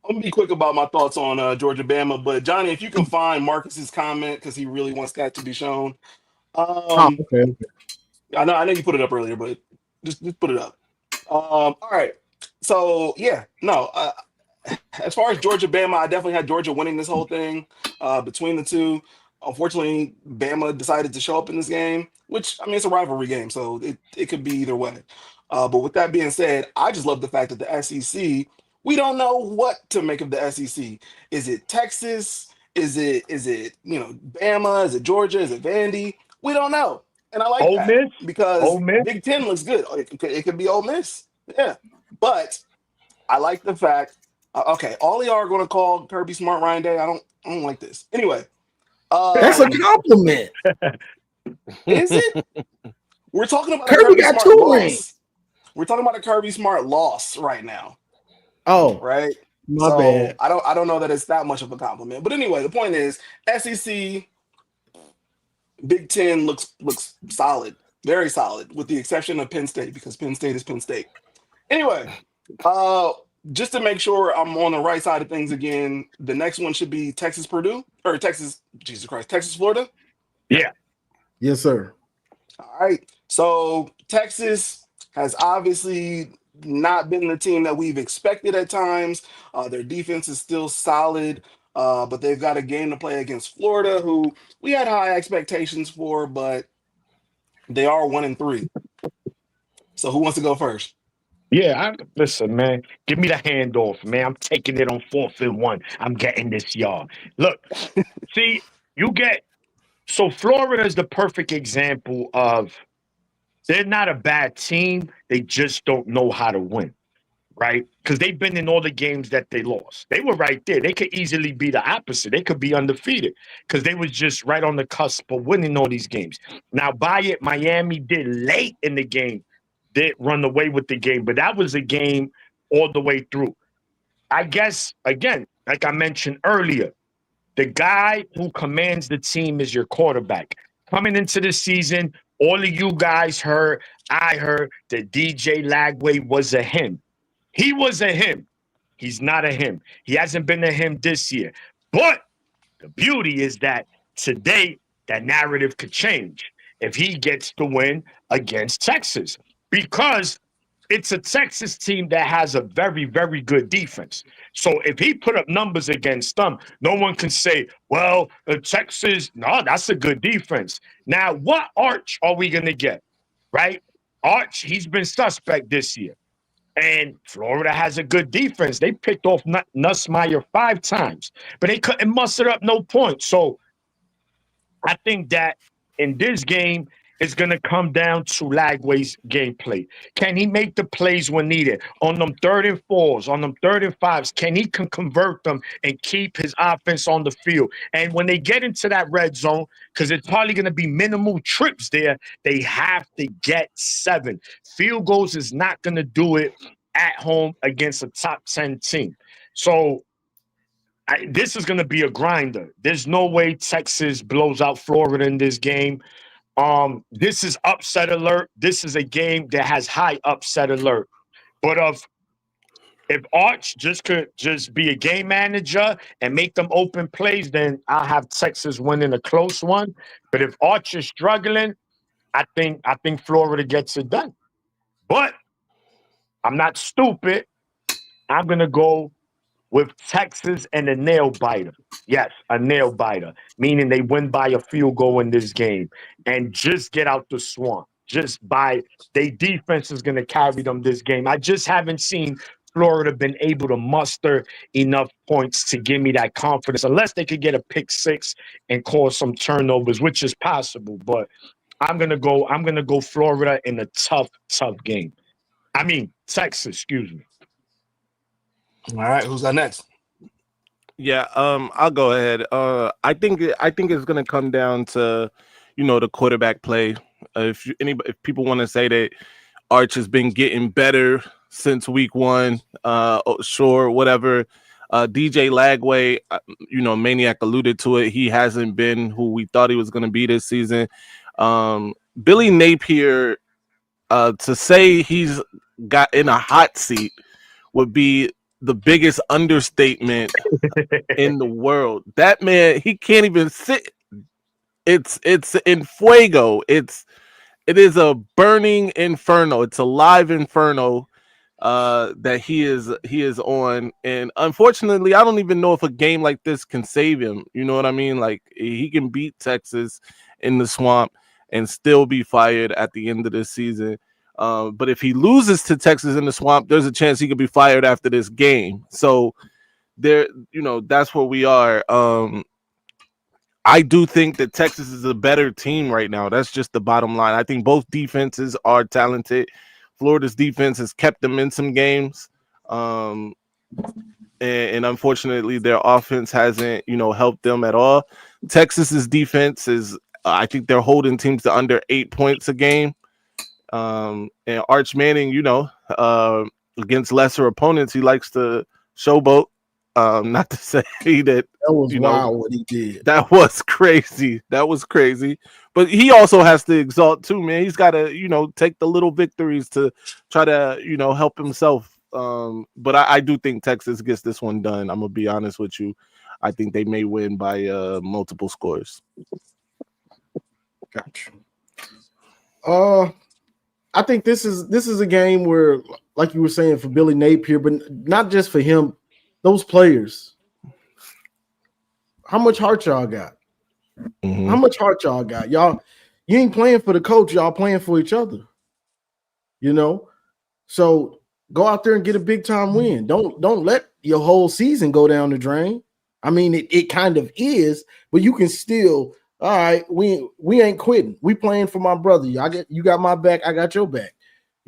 Speaker 1: I'm gonna be quick about my thoughts on Georgia Bama, but Johnny, if you can find Marcus's comment because he really wants that to be shown.
Speaker 3: Okay.
Speaker 1: I know you put it up earlier, but just put it up. All right. So yeah, no. As far as Georgia Bama, I definitely had Georgia winning this whole thing between the two. Unfortunately, Bama decided to show up in this game, which I mean it's a rivalry game, so it could be either way. But with that being said, I just love the fact that the SEC, we don't know what to make of the SEC. Is it Texas? Is it Bama? Is it Georgia? Is it Vandy? We don't know. And I like
Speaker 4: Ole
Speaker 1: that
Speaker 4: Miss?
Speaker 1: because
Speaker 4: Ole Miss?
Speaker 1: Big Ten looks good. It could be Ole Miss. Yeah. But I like the fact, okay, all y'all are going to call Kirby Smart Ryan Day. I don't like this. Anyway.
Speaker 3: That's a compliment.
Speaker 1: Is it? We're talking about
Speaker 3: Kirby
Speaker 1: a Kirby
Speaker 3: got
Speaker 1: Smart
Speaker 3: two
Speaker 1: loss.
Speaker 3: rings.
Speaker 1: We're talking about a Kirby Smart loss right now.
Speaker 3: Oh,
Speaker 1: Right?
Speaker 3: my bad.
Speaker 1: I don't know that it's that much of a compliment. But anyway, the point is SEC Big Ten looks solid, very solid, with the exception of Penn State, because Penn State is Penn State. Anyway, just to make sure I'm on the right side of things again, the next one should be Texas Purdue or Texas Florida.
Speaker 4: Yeah.
Speaker 3: Yes, sir.
Speaker 1: All right. So Texas has obviously not been the team that we've expected at times. Their defense is still solid, but they've got a game to play against Florida, who we had high expectations for, but they are 1-3. So who wants to go first?
Speaker 4: Yeah, listen, man. Give me the handoff, man. I'm taking it on 4th and 1. I'm getting this, y'all. Look, see, so Florida is the perfect example of they're not a bad team. They just don't know how to win, right? Because they've been in all the games that they lost. They were right there. They could easily be the opposite. They could be undefeated because they was just right on the cusp of winning all these games. Now, by it, Miami did late in the game, did run away with the game, but that was a game all the way through. I guess, again, like I mentioned earlier, the guy who commands the team is your quarterback. Coming into the season, all of you guys heard, I heard that DJ Lagway was a him. He was a him. He's not a him. He hasn't been a him this year. But the beauty is that today, that narrative could change if he gets to win against Texas, because it's a Texas team that has a very, very good defense. So if he put up numbers against them, no one can say, well, Texas, no, that's a good defense. Now, what Arch are we going to get, right? Arch, he's been suspect this year. And Florida has a good defense. They picked off Nussmeier 5 times, but they couldn't muster up no points. So I think that in this game, it's going to come down to Lagway's gameplay. Can he make the plays when needed? On them 3rd and 4s, on them 3rd and 5s, can he convert them and keep his offense on the field? And when they get into that red zone, because it's probably going to be minimal trips there, they have to get 7. Field goals is not going to do it at home against a top 10 team. So this is going to be a grinder. There's no way Texas blows out Florida in this game. This is upset alert. This is a game that has high upset alert. But if Arch could be a game manager and make them open plays, then I'll have Texas winning a close one. But if Arch is struggling, I think Florida gets it done. But I'm not stupid. I'm gonna go with Texas and a nail biter. Yes, a nail biter, meaning they win by a field goal in this game and just get out the swamp. Their defense is going to carry them this game. I just haven't seen Florida been able to muster enough points to give me that confidence, unless they could get a pick 6 and cause some turnovers, which is possible. But I'm gonna go Florida in a tough game. I mean, Texas, excuse me.
Speaker 1: All right, who's that next?
Speaker 2: Yeah, I'll go ahead. I think it's gonna come down to, the quarterback play. If people want to say that Arch has been getting better since week 1, sure, whatever. DJ Lagway, Maniac alluded to it. He hasn't been who we thought he was going to be this season. Billy Napier, to say he's got in a hot seat would be the biggest understatement in the world. That man, he can't even sit. It's in fuego. It is a burning inferno. It's a live inferno that he is on. And unfortunately, I don't even know if a game like this can save him. You know what I mean? Like, he can beat Texas in the swamp and still be fired at the end of this season. But if he loses to Texas in the swamp, there's a chance he could be fired after this game. So there, that's where we are. I do think that Texas is a better team right now. That's just the bottom line. I think both defenses are talented. Florida's defense has kept them in some games. And unfortunately, their offense hasn't, helped them at all. Texas's defense is, I think they're holding teams to under 8 points a game. And Arch Manning, against lesser opponents, he likes to showboat. Not to say that
Speaker 3: was wild what he did.
Speaker 2: That was crazy. But he also has to exalt too, man. He's got to, take the little victories to try to, help himself. But I do think Texas gets this one done. I'm gonna be honest with you. I think they may win by multiple scores.
Speaker 3: Gotcha. I think this is a game where, like you were saying, for Billy Napier, but not just for him, those players. How much heart y'all got? Mm-hmm. How much heart y'all got? Y'all, you ain't playing for the coach, y'all playing for each other. So go out there and get a big time win. Don't let your whole season go down the drain. I mean, it kind of is, but you can still. All right, we ain't quitting. We playing for my brother. You got my back. I got your back.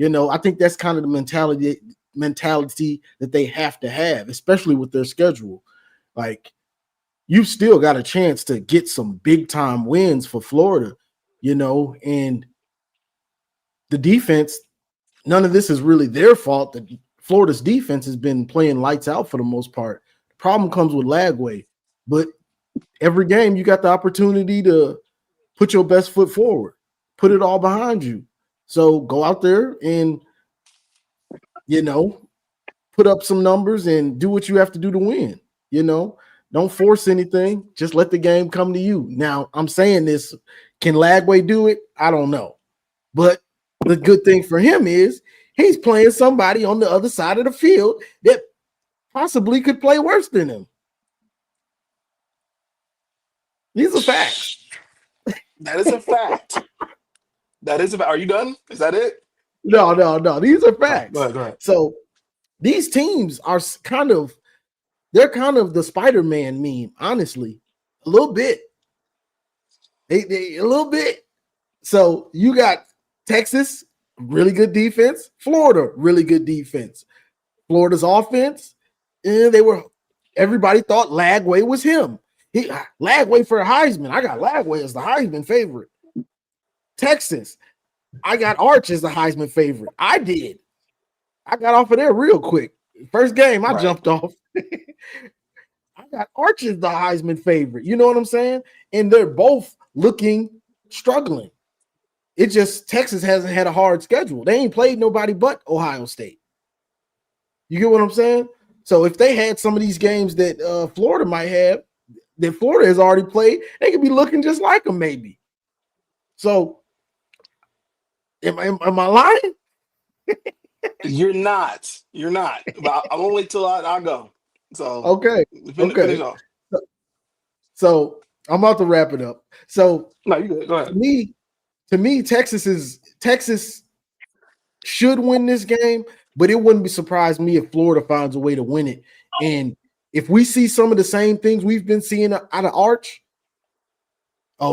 Speaker 3: I think that's kind of the mentality that they have to have, especially with their schedule. Like, you've still got a chance to get some big time wins for Florida, and the defense. None of this is really their fault. That Florida's defense has been playing lights out for the most part. The problem comes with Lagway, but every game you got the opportunity to put your best foot forward, put it all behind you. So go out there and, put up some numbers and do what you have to do to win. Don't force anything. Just let the game come to you. Now, I'm saying this, can Lagway do it? I don't know. But the good thing for him is he's playing somebody on the other side of the field that possibly could play worse than him. These are facts.
Speaker 1: That is a fact. Are you done? Is that it?
Speaker 3: No. These are facts.
Speaker 1: Go ahead.
Speaker 3: So these teams are kind of the Spider-Man meme, honestly. A little bit. They a little bit. So you got Texas, really good defense. Florida, really good defense. Florida's offense, everybody thought Lagway was him. Lagway for a Heisman. I got Lagway as the Heisman favorite. Texas, I got Arch as the Heisman favorite. I did. I got off of there real quick. First game, I jumped off. I got Arch as the Heisman favorite. You know what I'm saying? And they're both struggling. It just Texas hasn't had a hard schedule. They ain't played nobody but Ohio State. You get what I'm saying? So if they had some of these games that Florida might have, that Florida has already played, they could be looking just like them maybe. So am I lying?
Speaker 1: You're not. But I'm gonna wait till I go. So
Speaker 3: okay.
Speaker 1: Finish off.
Speaker 3: So I'm about to wrap it up. So
Speaker 1: no, you good. Go ahead.
Speaker 3: To me, Texas should win this game, but it wouldn't surprise me if Florida finds a way to win it. And if we see some of the same things we've been seeing out of Arch,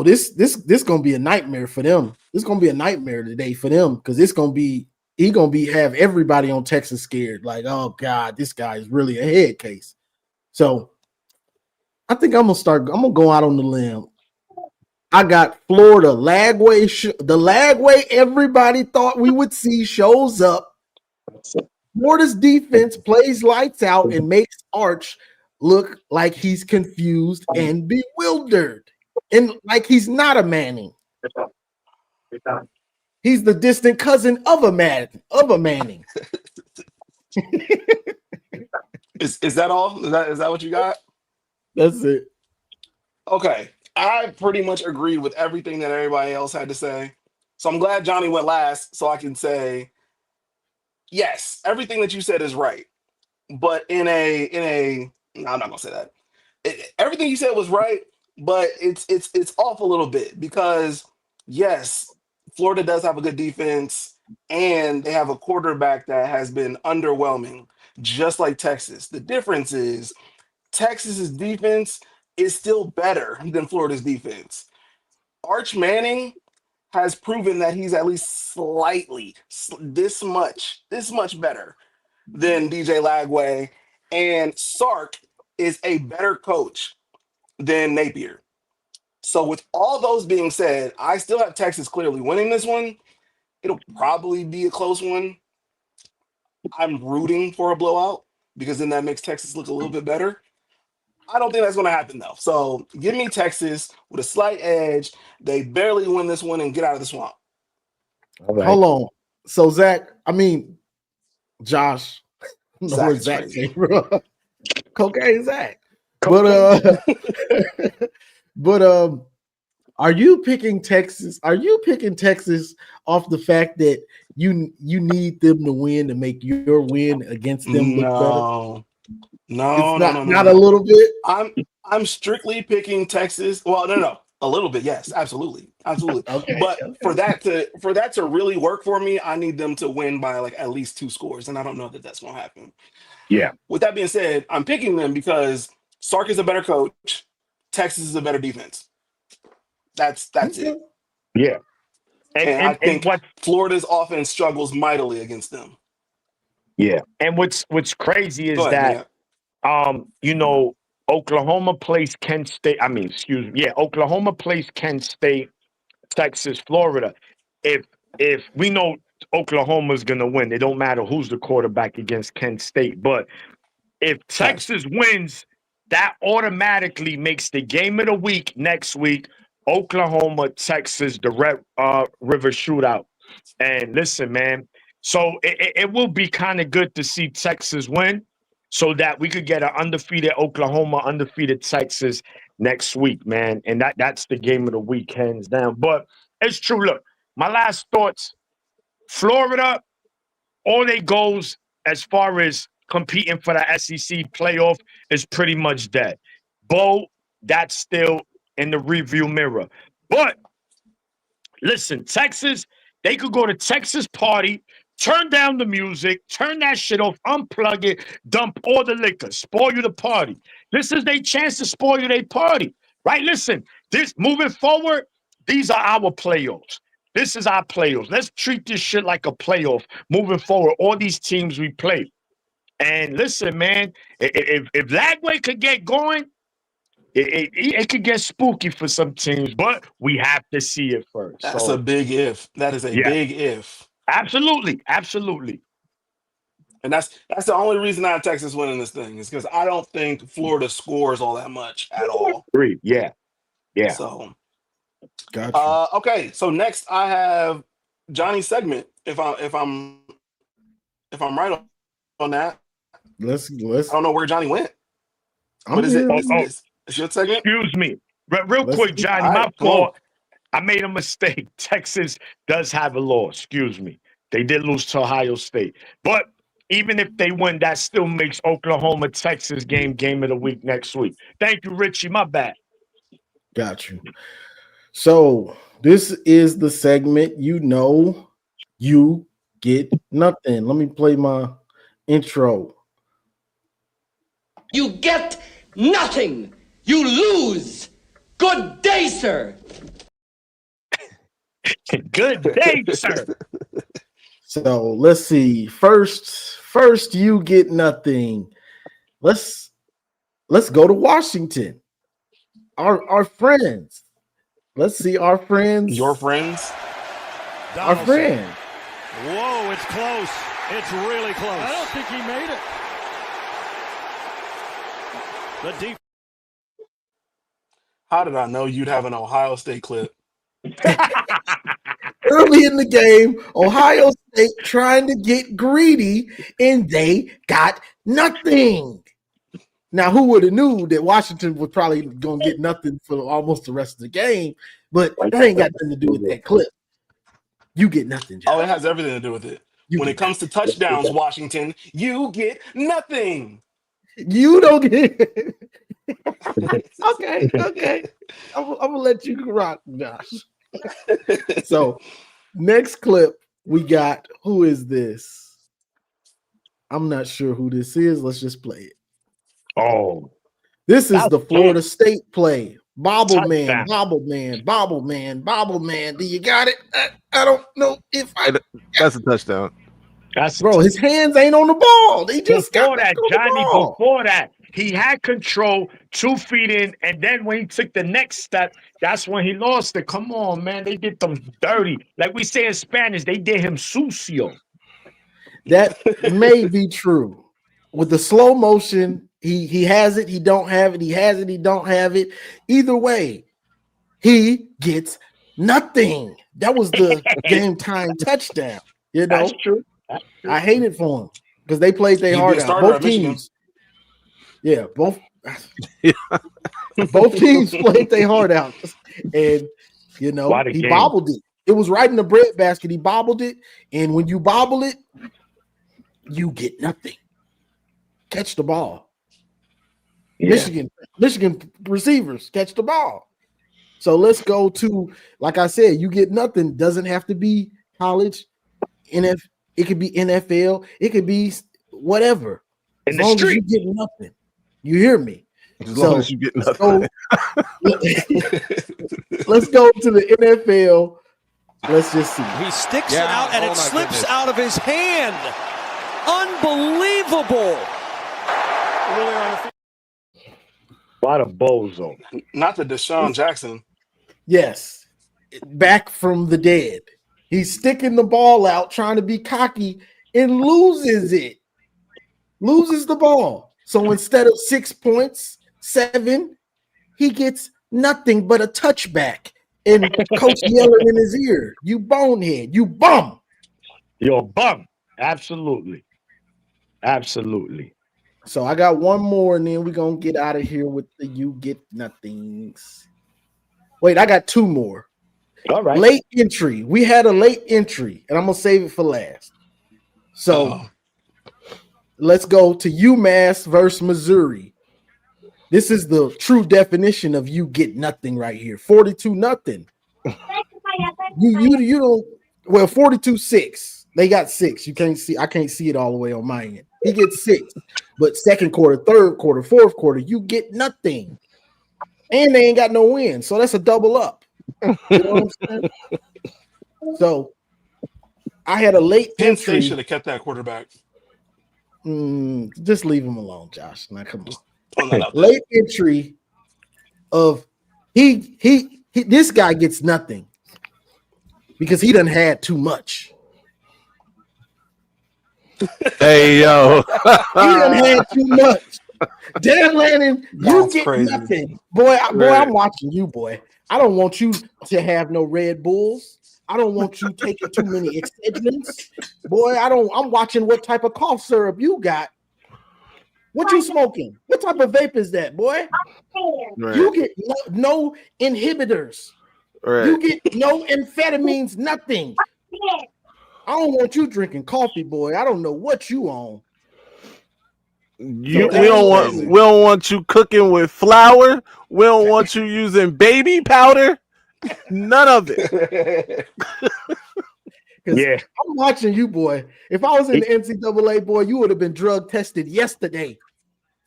Speaker 3: this gonna be a nightmare for them. This gonna be a nightmare today for them because he's gonna have everybody on Texas scared. Like, oh God, this guy is really a head case. So I think I'm gonna go out on the limb. I got Florida Lagway. The Lagway everybody thought we would see shows up. Florida's defense plays lights out and makes Arch look like he's confused and bewildered, and like he's not a Manning. He's the distant cousin of a Manning.
Speaker 1: Is that all? Is that what you got?
Speaker 3: That's it.
Speaker 1: Okay. I pretty much agreed with everything that everybody else had to say. So I'm glad Johnny went last so I can say, yes, everything that you said is right. But no, I'm not gonna say that. Everything you said was right, but it's off a little bit because yes, Florida does have a good defense and they have a quarterback that has been underwhelming, just like Texas. The difference is Texas's defense is still better than Florida's defense. Arch Manning has proven that he's at least slightly this much better than DJ Lagway, and Sark is a better coach than Napier. So with all those being said, I still have Texas clearly winning this one. It'll probably be a close one. I'm rooting for a blowout because then that makes Texas look a little bit better. I don't think that's going to happen, though. So give me Texas with a slight edge. They barely win this one and get out of the swamp.
Speaker 3: All right. Hold on. So, Josh. Where Zach came from. Cocaine Zach. But are you picking Texas? Are you picking Texas off the fact that you need them to win to make your win against them look better?
Speaker 1: No,
Speaker 3: not a little bit.
Speaker 1: I'm strictly picking Texas. Well, no, a little bit. Yes, absolutely.
Speaker 3: Okay,
Speaker 1: but for that to really work for me, I need them to win by like at least 2 scores, and I don't know that that's going to happen.
Speaker 4: Yeah.
Speaker 1: With that being said, I'm picking them because Sark is a better coach. Texas is a better defense. That's it.
Speaker 4: Yeah.
Speaker 1: And I think Florida's offense struggles mightily against them.
Speaker 4: Yeah. And what's crazy is that Oklahoma plays Kent State. Oklahoma plays Kent State, Texas, Florida. If we know Oklahoma's gonna win, it don't matter who's the quarterback against Kent State. But if Texas wins, that automatically makes the game of the week next week Oklahoma, Texas, the Red River Shootout. And listen, man, so it will be kind of good to see Texas win so that we could get an undefeated Oklahoma, undefeated Texas next week, man. And that's the game of the week, hands down. But it's true. Look, my last thoughts, Florida, all they goals as far as competing for the SEC playoff is pretty much dead. Bo, that's still in the review mirror. But listen, Texas, they could go to Texas party, turn down the music, turn that shit off, unplug it, dump all the liquor, spoil you the party. This is their chance to spoil you their party, right? Listen, this moving forward, these are our playoffs. This is our playoffs. Let's treat this shit like a playoff moving forward. All these teams we play. And listen, man, if Lagway could get going, it could get spooky for some teams, but we have to see it first.
Speaker 1: That's a big if. That is a big if.
Speaker 4: Absolutely. Absolutely.
Speaker 1: And that's the only reason I have Texas winning this thing is because I don't think Florida scores all that much at all.
Speaker 4: Agreed. Yeah.
Speaker 1: So,
Speaker 3: Gotcha.
Speaker 1: okay. So next I have Johnny's segment. If I'm right on that,
Speaker 3: Let's.
Speaker 1: I don't know where Johnny went.
Speaker 3: I'm
Speaker 1: What is it?
Speaker 3: here.
Speaker 1: It's your segment.
Speaker 4: Excuse me. Real
Speaker 3: Let's
Speaker 4: quick,
Speaker 3: see.
Speaker 4: Johnny,
Speaker 1: All
Speaker 4: my
Speaker 1: right, come on.
Speaker 4: fault. I made a mistake. Texas does have a law. Excuse me. They did lose to Ohio State. But even if they win, that still makes Oklahoma Texas game of the week next week. Thank you, Richie. My bad.
Speaker 3: Got you. So this is the segment. You get nothing. Let me play my intro.
Speaker 5: You get nothing. You lose. Good day, sir.
Speaker 4: Good day, sir.
Speaker 3: So let's see. First, you get nothing. Let's go to Washington. Our friends. Let's see our friends.
Speaker 1: Your friends.
Speaker 3: Our friend.
Speaker 6: Whoa, it's close. It's really close. I don't think he made it. The deep.
Speaker 1: How did I know you'd have an Ohio State clip?
Speaker 3: Early in the game, Ohio State trying to get greedy, and they got nothing. Now, who would have knew that Washington was probably going to get nothing for almost the rest of the game? But that ain't got nothing to do with that clip. You get nothing, John.
Speaker 1: Oh, it has everything to do with it. When it comes to touchdowns, Washington, you get nothing.
Speaker 3: You don't get. Okay. I'm gonna let you rock, Josh. So, next clip we got. Who is this? I'm not sure who this is. Let's just play it.
Speaker 4: Oh,
Speaker 3: This is the Florida State play. Bobble
Speaker 4: Touchdown.
Speaker 3: man. Do you got it? I don't know if I.
Speaker 2: That's a touchdown.
Speaker 4: that's
Speaker 3: Bro, his hands ain't on the ball. They just
Speaker 4: before
Speaker 3: got
Speaker 4: that,
Speaker 3: back on the
Speaker 4: Johnny.
Speaker 3: ball.
Speaker 4: Before that, he had control 2 feet in, and then when he took the next step, that's when he lost it. Come on, man. They did them dirty. Like we say in Spanish, they did him sucio.
Speaker 3: That may be true. With the slow motion, he has it, he don't have it, he has it, he don't have it. Either way, he gets nothing. That was the game time touchdown. You know,
Speaker 4: That's true.
Speaker 3: I hate it for him because they played their
Speaker 1: He'd be
Speaker 3: heart
Speaker 1: a
Speaker 3: out.
Speaker 1: starter
Speaker 3: Both
Speaker 1: at Michigan.
Speaker 3: teams. Yeah, both teams played their heart out. And you know,
Speaker 4: What a
Speaker 3: he
Speaker 4: game.
Speaker 3: bobbled it. It was right in the breadbasket. He bobbled it, and when you bobble it, you get nothing. Catch the ball.
Speaker 4: Yeah.
Speaker 3: Michigan receivers catch the ball. So let's go to, like I said, you get nothing. Doesn't have to be college, it could be NFL, it could be whatever.
Speaker 4: In
Speaker 3: As
Speaker 4: the
Speaker 3: long as you
Speaker 4: street.
Speaker 3: get nothing. You hear me?
Speaker 2: As long as you get nothing.
Speaker 3: So, let's go to the NFL. Let's just see.
Speaker 6: He sticks it out, and it slips out of his hand. Unbelievable.
Speaker 4: What a bozo.
Speaker 1: Not the Deshaun Jackson.
Speaker 3: Yes, back from the dead. He's sticking the ball out, trying to be cocky, and loses it. Loses the ball. So instead of 6 points, 7, he gets nothing but a touchback. And coach yelling in his ear, "You bonehead, you bum."
Speaker 4: You're a bum. Absolutely. Absolutely.
Speaker 3: So I got one more, and then we're gonna get out of here with the you get nothings. Wait, I got 2 more.
Speaker 4: All right.
Speaker 3: Late entry. We had a late entry, and I'm gonna save it for last. So let's go to UMass versus Missouri. This is the true definition of you get nothing right here. 42-0. You don't. Well, 42-6. They got 6. You can't see. I can't see it all the way on my end. He gets 6, but second quarter, third quarter, fourth quarter, you get nothing, and they ain't got no win. So that's a double up. You know what I'm saying? So I had a late
Speaker 1: Penn State
Speaker 3: entry.
Speaker 1: should have kept that quarterback.
Speaker 3: Just leave him alone, Josh. Now come on.
Speaker 1: Throwing that out there.
Speaker 3: Late entry of he this guy gets nothing because he done had too much.
Speaker 2: Hey yo,
Speaker 3: He done had too much. Dan Lannon, you
Speaker 1: That's
Speaker 3: get
Speaker 1: crazy.
Speaker 3: nothing. Boy,
Speaker 2: Right.
Speaker 3: I'm watching you, boy. I don't want you to have no Red Bulls. I don't want you taking too many Excedrins. Boy, I'm watching what type of cough syrup you got. What you smoking? What type of vape is that, boy?
Speaker 2: right,
Speaker 3: You get no inhibitors.
Speaker 2: right.
Speaker 3: You get no amphetamines, nothing. I don't want you drinking coffee, boy. I don't know what you on.
Speaker 2: We
Speaker 3: So
Speaker 2: don't want you cooking with flour. We don't want you using baby powder. None of it.
Speaker 4: Yeah.
Speaker 3: I'm watching you, boy. If I was in the NCAA, boy, you would have been drug tested yesterday.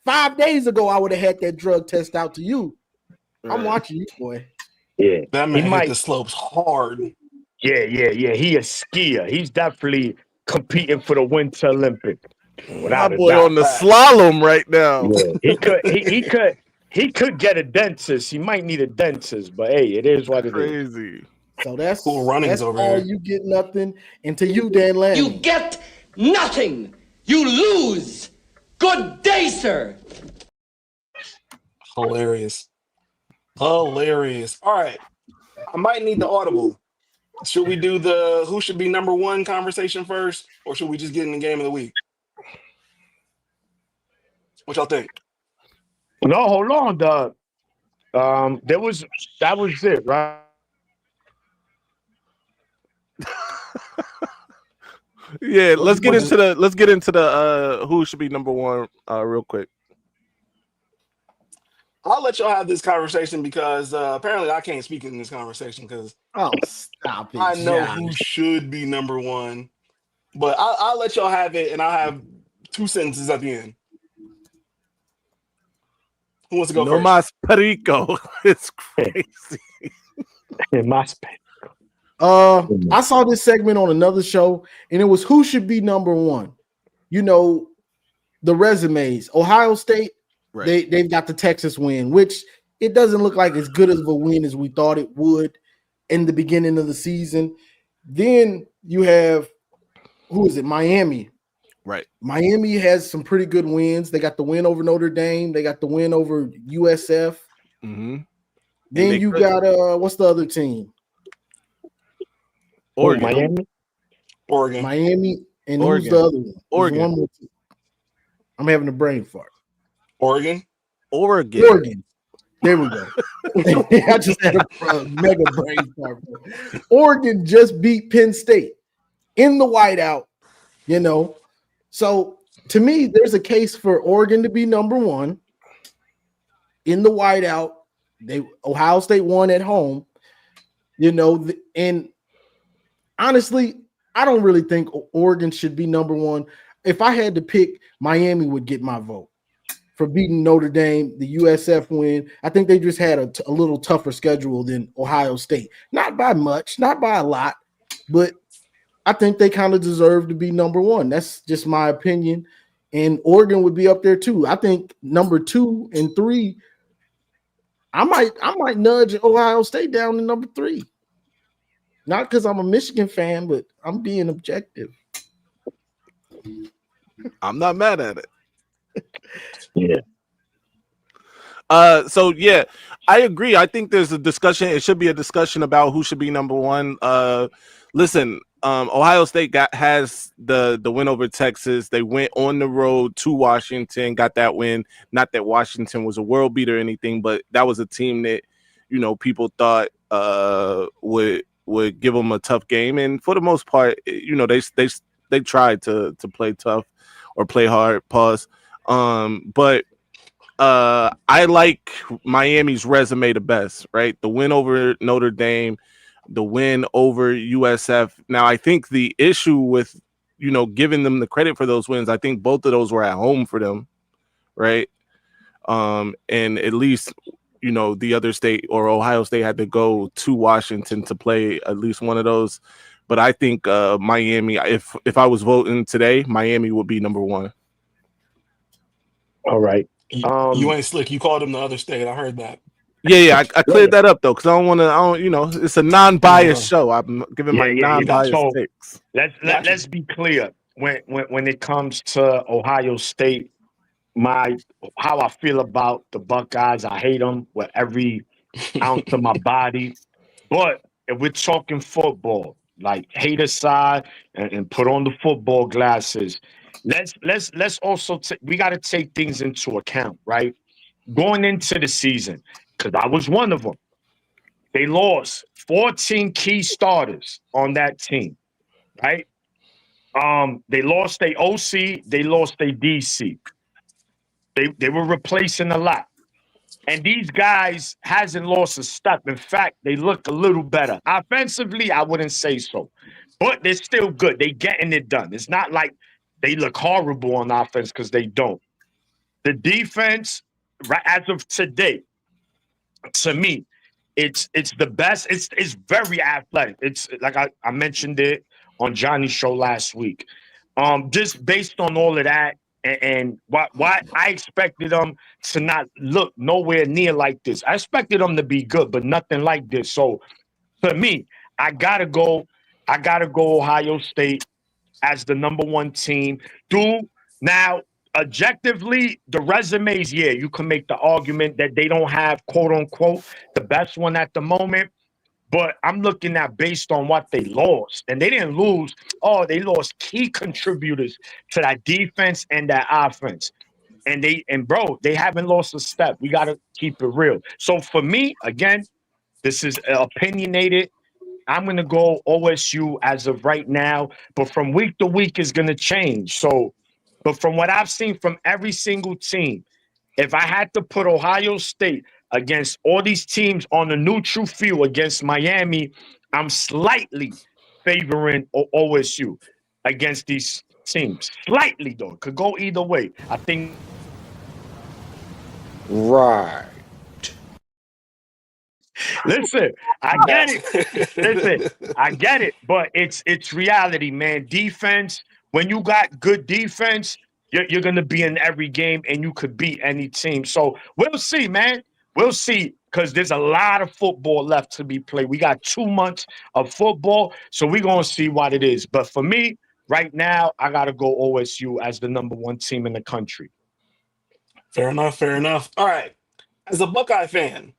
Speaker 3: 5 days ago, I would have had that drug test out to you. I'm
Speaker 2: Right.
Speaker 3: watching you, boy.
Speaker 4: Yeah.
Speaker 1: That
Speaker 4: He
Speaker 1: man hit
Speaker 4: might.
Speaker 1: the slopes hard.
Speaker 4: Yeah. He a skier. He's definitely competing for the Winter Olympic.
Speaker 2: My
Speaker 4: Without a
Speaker 2: boy
Speaker 4: doubt.
Speaker 2: on the slalom right now.
Speaker 4: Yeah. He could get a dentist. He might need a dentist, but hey, it is what it is.
Speaker 2: Crazy.
Speaker 3: So that's
Speaker 1: Cool runnings over
Speaker 3: all.
Speaker 1: here.
Speaker 3: You get nothing. And to you, Dan Lannon,
Speaker 5: You get nothing. You lose. Good day, sir.
Speaker 1: Hilarious. Hilarious. All right. I might need the audible. Should we do the who should be number one conversation first, or should we just get in the game of the week? What y'all think?
Speaker 4: No, hold on, dog. That was it, right?
Speaker 2: Yeah, let's get into the who should be number one real quick.
Speaker 1: I'll let y'all have this conversation because apparently I can't speak in this conversation because
Speaker 3: oh, stop it.
Speaker 1: I know
Speaker 3: Josh.
Speaker 1: who should be number one. But I'll let y'all have it, and I'll have 2 sentences at the end. Who wants to go
Speaker 2: No
Speaker 1: first?
Speaker 2: mas perico. It's crazy.
Speaker 4: In my space.
Speaker 3: I saw this segment on another show, and it was who should be number one. You know, the resumes. Ohio State,
Speaker 2: Right.
Speaker 3: they've got the Texas win, which it doesn't look like as good of a win as we thought it would in the beginning of the season. Then you have who is it? Miami.
Speaker 2: Right.
Speaker 3: Miami has some pretty good wins. They got the win over Notre Dame. They got the win over USF.
Speaker 2: Mm-hmm.
Speaker 3: Then you got what's the other team?
Speaker 2: Oregon.
Speaker 4: Miami.
Speaker 1: Oregon.
Speaker 3: Miami, and
Speaker 2: Oregon.
Speaker 3: who's the other one? There's
Speaker 2: Oregon.
Speaker 3: one more team. I'm having a brain fart.
Speaker 1: Oregon.
Speaker 3: Oregon. There we go. I just had a mega brain fart. Oregon just beat Penn State in the whiteout, you know. So to me, there's a case for Oregon to be number one in the whiteout. Ohio State won at home, you know, and honestly, I don't really think Oregon should be number one. If I had to pick, Miami would get my vote for beating Notre Dame, the USF win. I think they just had a little tougher schedule than Ohio State. Not by much, not by a lot, but I think they kind of deserve to be number one. That's just my opinion. And Oregon would be up there too. I think number 2 and 3, I might nudge Ohio State down to number 3. Not because I'm a Michigan fan, but I'm being objective.
Speaker 2: I'm not mad at it.
Speaker 4: Yeah.
Speaker 2: So yeah, I agree. I think there's a discussion. It should be a discussion about who should be number one. Listen, Ohio State has the win over Texas. They went on the road to Washington, got that win. Not that Washington was a world beater or anything, but that was a team that, you know, people thought would give them a tough game. And for the most part, you know, they tried to play tough or play hard. Pause. But I like Miami's resume the best, right? The win over Notre Dame, the win over USF. Now, I think the issue with, you know, giving them the credit for those wins, I think both of those were at home for them, right? And at least, you know, the other state or Ohio State had to go to Washington to play at least one of those. But I think Miami, if I was voting today, Miami would be number one.
Speaker 4: All right.
Speaker 1: You ain't slick. You called him the other state. I heard that.
Speaker 2: Yeah, I cleared that up though, because you know, it's a non-biased show. I'm giving my non-biased
Speaker 4: So
Speaker 2: takes.
Speaker 4: let's be clear. When it comes to Ohio State, how I feel about the Buckeyes, I hate them with every ounce of my body. But if we're talking football, like hate aside and put on the football glasses, let's also we got to take things into account, right? Going into the season, because I was one of them. They lost 14 key starters on that team, right? They lost their OC, they lost their DC. They were replacing a lot. And these guys hasn't lost a step. In fact, they look a little better. Offensively, I wouldn't say so. But they're still good. They getting it done. It's not like they look horrible on offense because they don't. The defense, right as of today, to me, it's the best. It's very athletic. It's like I mentioned it on Johnny's show last week. Just based on all of that, and why I expected them to not look nowhere near like this. I expected them to be good, but nothing like this. So for me, I gotta go Ohio State as the number one team. Now, objectively, the resumes, yeah, you can make the argument that they don't have, quote unquote, the best one at the moment. But I'm looking at based on what they lost. And they didn't lose. Oh, they lost key contributors to that defense and that offense. And bro, they haven't lost a step. We got to keep it real. So for me, again, this is opinionated. I'm going to go OSU as of right now. But from week to week is going to change. But from what I've seen from every single team, if I had to put Ohio State against all these teams on a neutral field against Miami, I'm slightly favoring OSU against these teams. Slightly, though. Could go either way. I think.
Speaker 3: Right.
Speaker 4: Listen, I get it. Listen, I get it. But it's reality, man. Defense, when you got good defense, you're going to be in every game and you could beat any team. So we'll see, man. We'll see, because there's a lot of football left to be played. We got 2 months of football, so we're going to see what it is. But for me, right now, I got to go OSU as the number one team in the country.
Speaker 1: Fair enough. All right. As a Buckeye fan,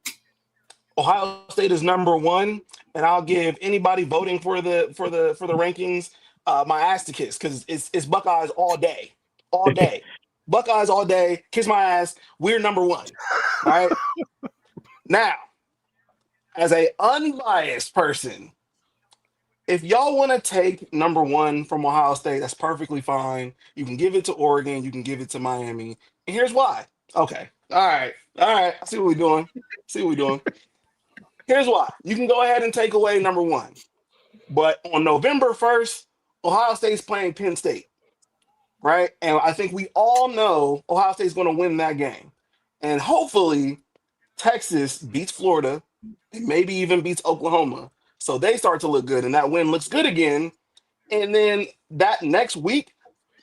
Speaker 1: Ohio State is number one, and I'll give anybody voting for the rankings my ass to kiss, because it's Buckeyes all day. All day. Buckeyes all day, kiss my ass. We're number one. All right. Now, as a unbiased person, if y'all want to take number one from Ohio State, that's perfectly fine. You can give it to Oregon, you can give it to Miami. And here's why. Okay. All right. I see what we're doing. Here's why. You can go ahead and take away number one. But on November 1st, Ohio State's playing Penn State. Right? And I think we all know Ohio State's going to win that game. And hopefully Texas beats Florida and maybe even beats Oklahoma. So they start to look good and that win looks good again. And then that next week,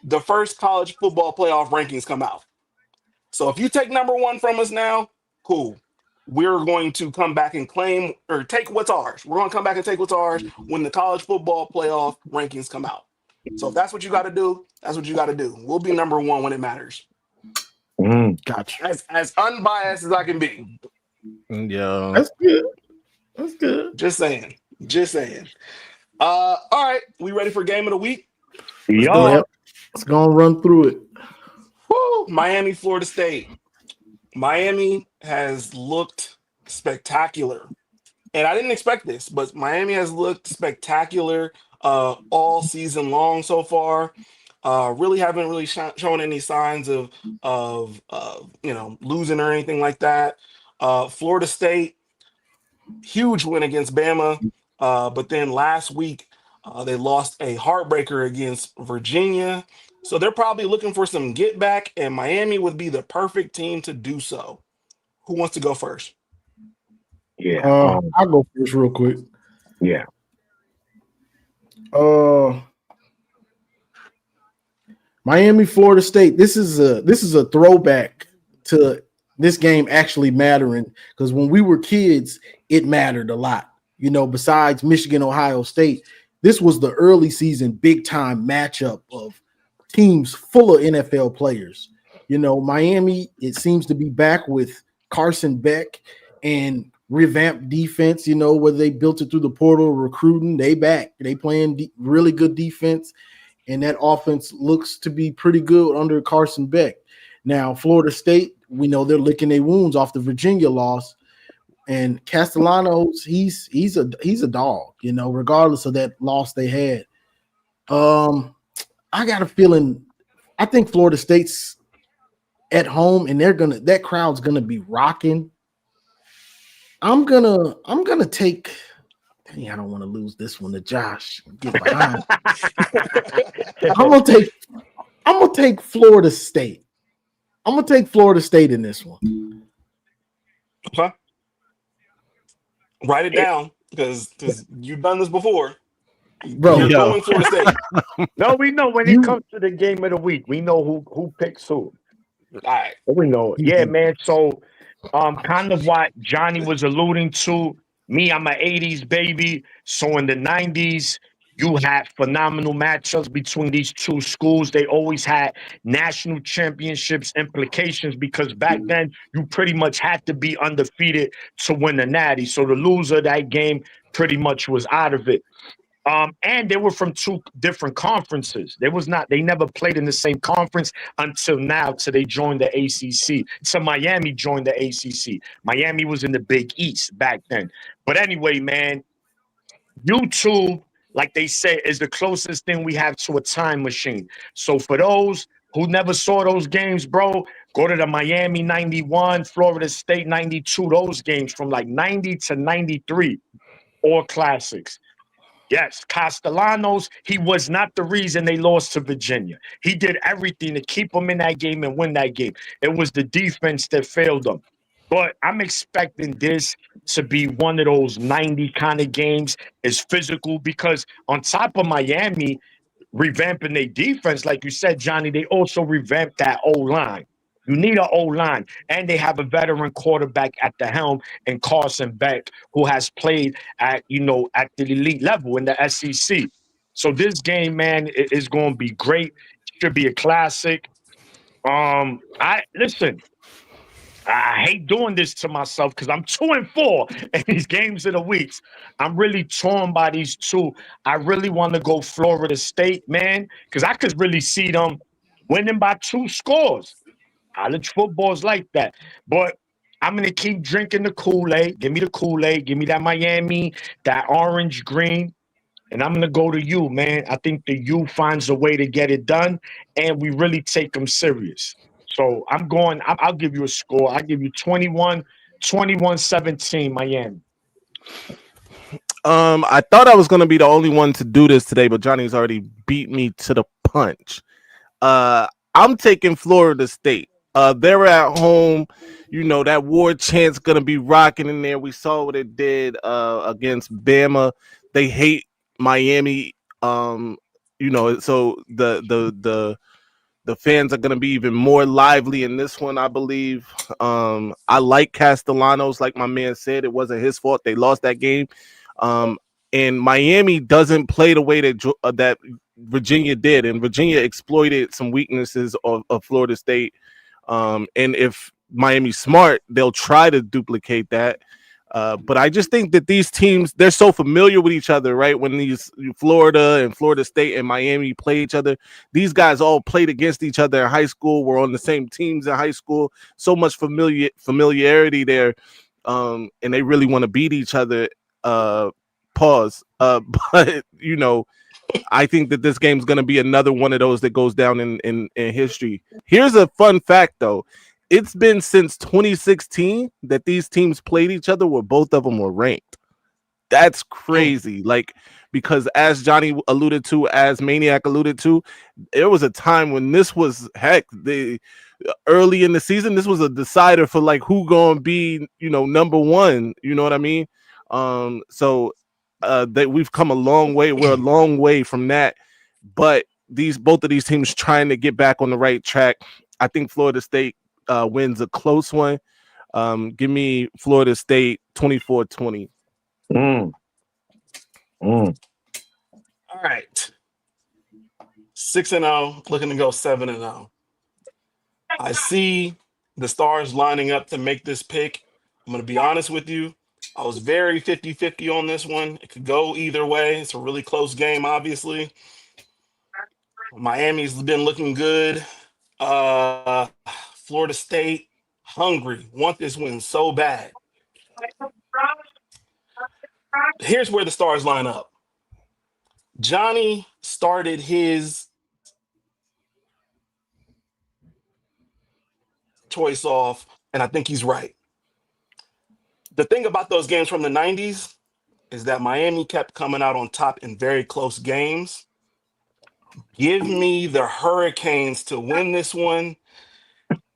Speaker 1: the first college football playoff rankings come out. So if you take number one from us now, cool. We're going to come back and claim or take what's ours. We're going to come back and take what's ours when the college football playoff rankings come out. So if that's what you got to do, that's what you got to do. We'll be number one when it matters.
Speaker 3: Gotcha.
Speaker 1: As unbiased as I can be.
Speaker 2: Yeah.
Speaker 3: That's good.
Speaker 1: Just saying. All right. We ready for game of the week?
Speaker 3: Let's go and run through it.
Speaker 1: Woo! Miami, Florida State. Miami has looked spectacular. And I didn't expect this, but Miami has looked spectacular all season long so far. Really haven't shown any signs of losing or anything like that. Florida State, huge win against Bama, but then last week they lost a heartbreaker against Virginia. So they're probably looking for some get back, and Miami would be the perfect team to do so. Who wants to go first?
Speaker 4: Yeah.
Speaker 3: I'll go first real quick.
Speaker 4: Yeah.
Speaker 3: Miami, Florida State. This is a throwback to this game actually mattering, because when we were kids, it mattered a lot. You know, besides Michigan, Ohio State, this was the early season big time matchup of teams full of NFL players. You know, Miami, it seems to be back with Carson Beck and revamped defense, you know, where they built it through the portal recruiting. They back. They playing really good defense, and that offense looks to be pretty good under Carson Beck. Now, Florida State, we know they're licking their wounds off the Virginia loss, and Castellanos, he's a dog, you know, regardless of that loss they had. I got a feeling, I think Florida State's at home, and that crowd's gonna be rocking. I'm gonna take. Dang, I don't want to lose this one to Josh. Get behind. I'm gonna take Florida State. I'm gonna take Florida State in this one.
Speaker 1: Okay. Write it down, because you've done this before.
Speaker 3: Bro,
Speaker 1: You're going Florida State.
Speaker 4: No, we know when it comes to the game of the week, we know who picks who.
Speaker 1: All right.
Speaker 4: We know. Yeah, man. So kind of what Johnny was alluding to. Me, I'm an 80s baby. So in the 90s, you had phenomenal matchups between these two schools. They always had national championships implications, because back then you pretty much had to be undefeated to win the Natty. So the loser of that game pretty much was out of it. And they were from two different conferences. They never played in the same conference until now, till they joined the ACC. So Miami joined the ACC. Miami was in the Big East back then. But anyway, man, YouTube, like they say, is the closest thing we have to a time machine. So for those who never saw those games, bro, go to the Miami 91, Florida State 92, those games from like 90 to 93, all classics. Yes, Castellanos, he was not the reason they lost to Virginia. He did everything to keep them in that game and win that game. It was the defense that failed them. But I'm expecting this to be one of those 90 kind of games. It's physical, because on top of Miami revamping their defense, like you said, Johnny, they also revamped that O-line. You need an O-line, and they have a veteran quarterback at the helm in Carson Beck, who has played at the elite level in the SEC. So this game, man, is going to be great. Should be a classic. I hate doing this to myself, because I'm 2-4 in these games of the weeks. I'm really torn by these two. I really want to go Florida State, man, because I could really see them winning by 2 scores. College football is like that. But I'm going to keep drinking the Kool-Aid. Give me the Kool-Aid. Give me that Miami, that orange green. And I'm going to go to you, man. I think the U finds a way to get it done, and we really take them serious. So I'll give you a score. I'll give you 21-17 Miami.
Speaker 2: I thought I was going to be the only one to do this today, but Johnny's already beat me to the punch. I'm taking Florida State. They're at home. You know, that war chant's going to be rocking in there. We saw what it did against Bama. They hate Miami. So the fans are going to be even more lively in this one, I believe. I like Castellanos, like my man said. It wasn't his fault. They lost that game. And Miami doesn't play the way that Virginia did, and Virginia exploited some weaknesses of Florida State. And if Miami's smart, they'll try to duplicate that. But I just think that these teams, they're so familiar with each other, right? When these Florida and Florida State and Miami play each other, these guys all played against each other in high school, were on the same teams in high school, so much familiarity there. And they really want to beat each other. But I think that this game's going to be another one of those that goes down in history. Here's a fun fact, though. It's been since 2016 that these teams played each other where both of them were ranked. That's crazy. Because as Johnny alluded to, as Maniac alluded to, there was a time when this was, early in the season. This was a decider for like who gonna be, number one. You know what I mean? So that we've come a long way. We're a long way from that, but both of these teams trying to get back on the right track. I think Florida State wins a close one. Give me Florida State 24-20.
Speaker 1: All right. 6-0, looking to go 7-0. I see the stars lining up to make this pick. I'm going to be honest with you. I was very 50-50 on this one. It could go either way. It's a really close game, obviously. Miami's been looking good. Florida State, hungry. Want this win so bad. Here's where the stars line up. Johnny started his choice off, and I think he's right. The thing about those games from the 90s is that Miami kept coming out on top in very close games. Give me the Hurricanes to win this one.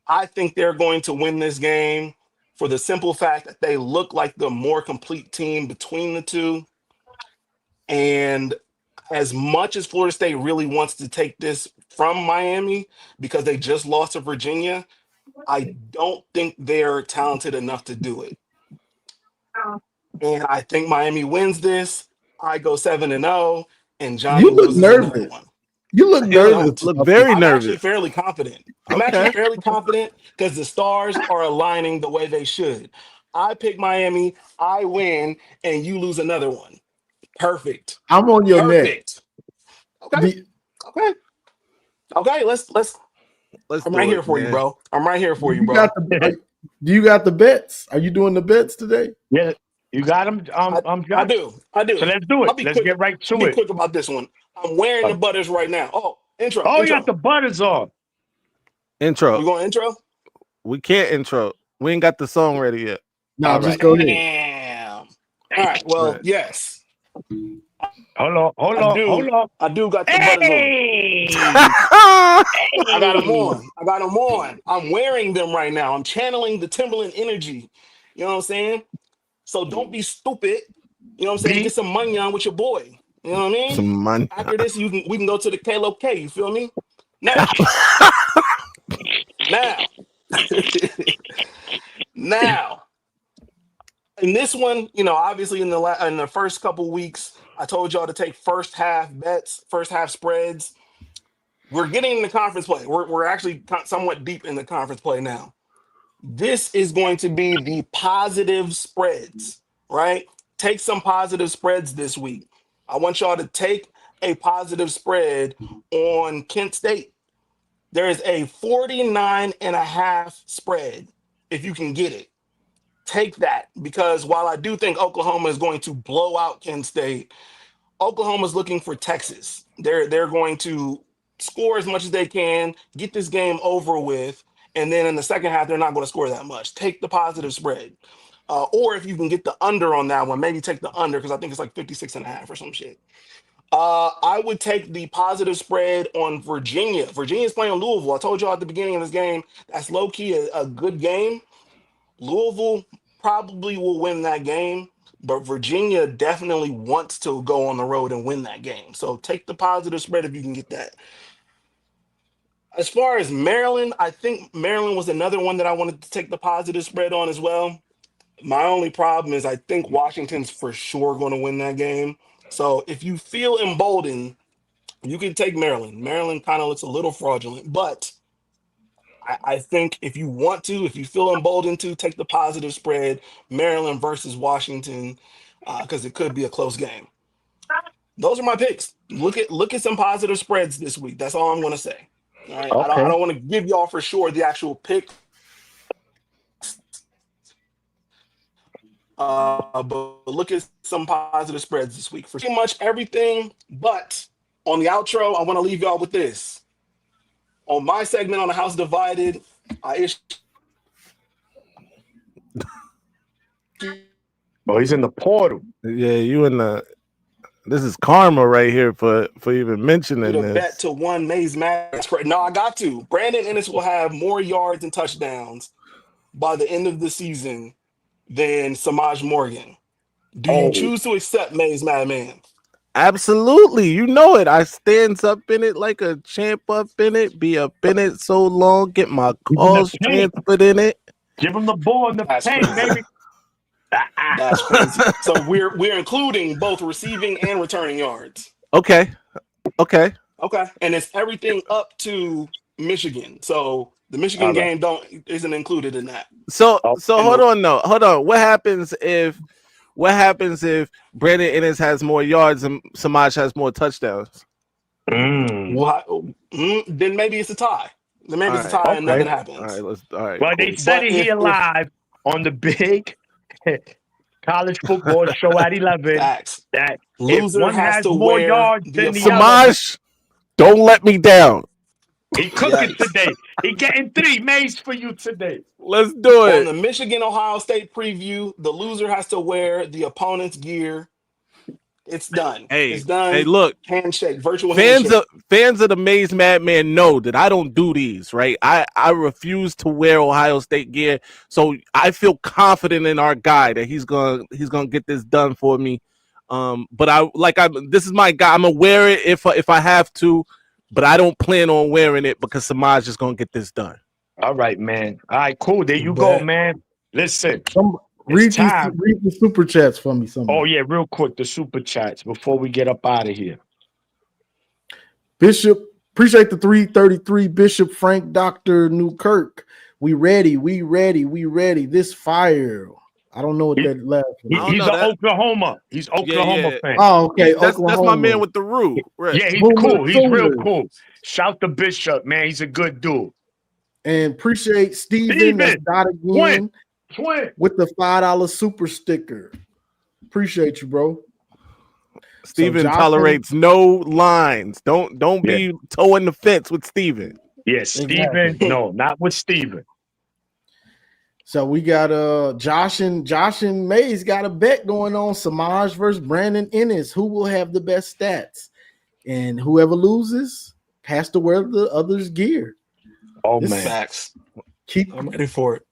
Speaker 1: I think they're going to win this game for the simple fact that they look like the more complete team between the two. And as much as Florida State really wants to take this from Miami because they just lost to Virginia, I don't think they're talented enough to do it. And I think Miami wins this. I go 7-0, and Johnny
Speaker 3: You look
Speaker 1: loses another
Speaker 3: nervous.
Speaker 1: one.
Speaker 3: You look nervous.
Speaker 2: Look very
Speaker 1: I'm
Speaker 2: nervous.
Speaker 1: actually fairly confident. I'm
Speaker 2: Okay.
Speaker 1: actually fairly confident because the stars are aligning the way they should. I pick Miami, I win, and you lose another one. Perfect.
Speaker 3: I'm on your neck.
Speaker 1: Perfect. Okay. Okay. Let's. I'm right here for you, bro. I'm right here for you, bro.
Speaker 3: Do you got the bets? Are you doing the bets today?
Speaker 4: Yeah, you got them.
Speaker 1: I do.
Speaker 4: So let's do it. Let's get right to
Speaker 1: I'll be
Speaker 4: it.
Speaker 1: quick about this one. I'm wearing the butters right now. Oh, intro.
Speaker 4: Oh,
Speaker 1: intro.
Speaker 4: you got the butters on.
Speaker 2: Intro.
Speaker 1: You going intro?
Speaker 2: We can't intro. We ain't got the song ready yet.
Speaker 3: No,
Speaker 1: All
Speaker 3: just
Speaker 1: right.
Speaker 3: go ahead.
Speaker 1: Damn. All right. Well,
Speaker 2: Right.
Speaker 1: yes.
Speaker 4: Hold on.
Speaker 1: I do got the butters on.
Speaker 4: Hey!
Speaker 1: I got them on. I'm wearing them right now. I'm channeling the Timberland energy. You know what I'm saying? So don't be stupid. You know what I'm saying?
Speaker 4: B.
Speaker 1: Get some money on with your boy. You know what I mean?
Speaker 2: Some money.
Speaker 1: After this, we can go to the KLOK. You feel me? Now, now, in this one, obviously in the first couple weeks, I told y'all to take first half bets, first half spreads. We're getting in the conference play. We're actually somewhat deep in the conference play now. This is going to be the positive spreads, right? Take some positive spreads this week. I want y'all to take a positive spread on Kent State. There is a 49.5 spread if you can get it. Take that, because while I do think Oklahoma is going to blow out Kent State, Oklahoma's looking for Texas. They're going to score as much as they can, get this game over with, and then in the second half, they're not going to score that much. Take the positive spread. Or if you can get the under on that one, maybe take the under, because I think it's like 56.5 or some shit. I would take the positive spread on Virginia. Virginia's playing Louisville. I told y'all at the beginning of this game, that's low-key a good game. Louisville probably will win that game, but Virginia definitely wants to go on the road and win that game. So take the positive spread if you can get that. As far as Maryland, I think Maryland was another one that I wanted to take the positive spread on as well. My only problem is I think Washington's for sure going to win that game. So if you feel emboldened, you can take Maryland. Maryland kind of looks a little fraudulent, but I think if you want to, if you feel emboldened to, take the positive spread, Maryland versus Washington, because it could be a close game. Those are my picks. Look at some positive spreads this week. That's all I'm going to say. All right.
Speaker 4: Okay.
Speaker 1: I don't want to give y'all for sure the actual pick. But look at some positive spreads this week for pretty much everything. But on the outro, I want to leave y'all with this. On my segment on the House Divided, I issued.
Speaker 4: Oh, he's in the portal.
Speaker 2: Yeah, you in the. This is karma right here for even mentioning
Speaker 1: The bet
Speaker 2: this.
Speaker 1: to one Mays Madness. No, I got to. Brandon Ennis will have more yards and touchdowns by the end of the season than Samaj Morgan. Do you choose to accept Mays Madman?
Speaker 2: Absolutely, you know it. I stands up in it like a champ up in it. Be up in it so long. Get my calls transferred in it.
Speaker 4: Give him the ball in the paint, baby.
Speaker 1: That's crazy. So we're including both receiving and returning yards.
Speaker 2: Okay.
Speaker 1: Okay. And it's everything up to Michigan. So the Michigan game isn't included in that.
Speaker 2: So hold on. What happens if Brandon Ennis has more yards and Samaj has more touchdowns?
Speaker 1: Then maybe it's a tie. Then maybe it's a tie and nothing happens.
Speaker 2: All right.
Speaker 4: Well, they said he alive on the big college football show at 11.
Speaker 1: Facts.
Speaker 4: That
Speaker 1: Loser
Speaker 4: if one
Speaker 1: has
Speaker 4: has
Speaker 1: to
Speaker 4: more
Speaker 1: wear
Speaker 4: yards than the
Speaker 2: Samaj, don't let me down.
Speaker 4: other. He cooking today. He getting 3 Mays for you today.
Speaker 2: Let's do
Speaker 1: On
Speaker 2: it.
Speaker 1: the Michigan-Ohio State preview, the loser has to wear the opponent's gear. It's done. It's done.
Speaker 2: Hey, look,
Speaker 1: handshake, virtual
Speaker 2: fans
Speaker 1: handshake.
Speaker 2: of the Mays Madman know that I don't do these, right? I refuse to wear Ohio State gear, so I feel confident in our guy that he's gonna get this done for me. But this is my guy. I'm gonna wear it if I have to, but I don't plan on wearing it because Samaj is gonna get this done.
Speaker 4: All right, man. All right, cool. There you go, man. Listen.
Speaker 3: Read the super chats for me. Somebody.
Speaker 4: Oh, yeah, real quick, the super chats before we get up out of here.
Speaker 3: Bishop, appreciate the 333. Bishop Frank Dr. Newkirk. We ready. This fire. I don't know what that last one.
Speaker 4: He's Oklahoma. He's Oklahoma fan.
Speaker 3: Oh, okay.
Speaker 2: That's my man with the roof. Right.
Speaker 4: Yeah, he's cool. He's real cool. Shout to Bishop, man. He's a good dude.
Speaker 3: And appreciate Steven. That's Dot again.
Speaker 4: Twin.
Speaker 3: With the $5 super sticker. Appreciate you, bro.
Speaker 2: Steven tolerates no lines. Don't be toeing the fence with Steven.
Speaker 4: Yes, Steven. No, not with Steven.
Speaker 3: So we got Josh and Mays got a bet going on. Samaj versus Brandon Ennis. Who will have the best stats? And whoever loses has to wear the other's gear.
Speaker 4: Oh,
Speaker 1: man.
Speaker 4: Facts.
Speaker 1: I'm ready for it.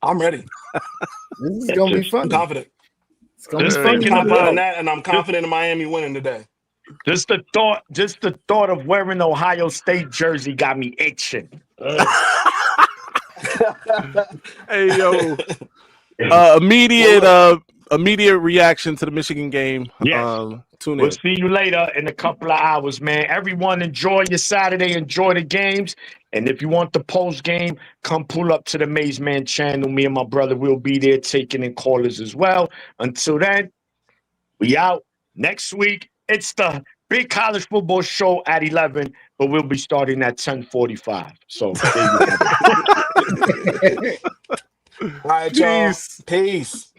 Speaker 1: I'm ready.
Speaker 3: This is gonna be fun.
Speaker 1: I'm confident.
Speaker 3: It's gonna be fun.
Speaker 1: I'm confident in that, and I'm confident in Miami winning today.
Speaker 4: Just the thought of wearing Ohio State jersey got me itching.
Speaker 2: Hey yo, immediate reaction to the Michigan game.
Speaker 4: Yes.
Speaker 2: Tune in.
Speaker 4: We'll see you later in a couple of hours, man. Everyone, enjoy your Saturday. Enjoy the games. And if you want the post game, come pull up to the Maze Man channel. Me and my brother will be there taking in callers as well. Until then, we out. Next week, it's the big college football show at 11, but we'll be starting at 10:45. So, there you go.
Speaker 1: All right, y'all. Peace.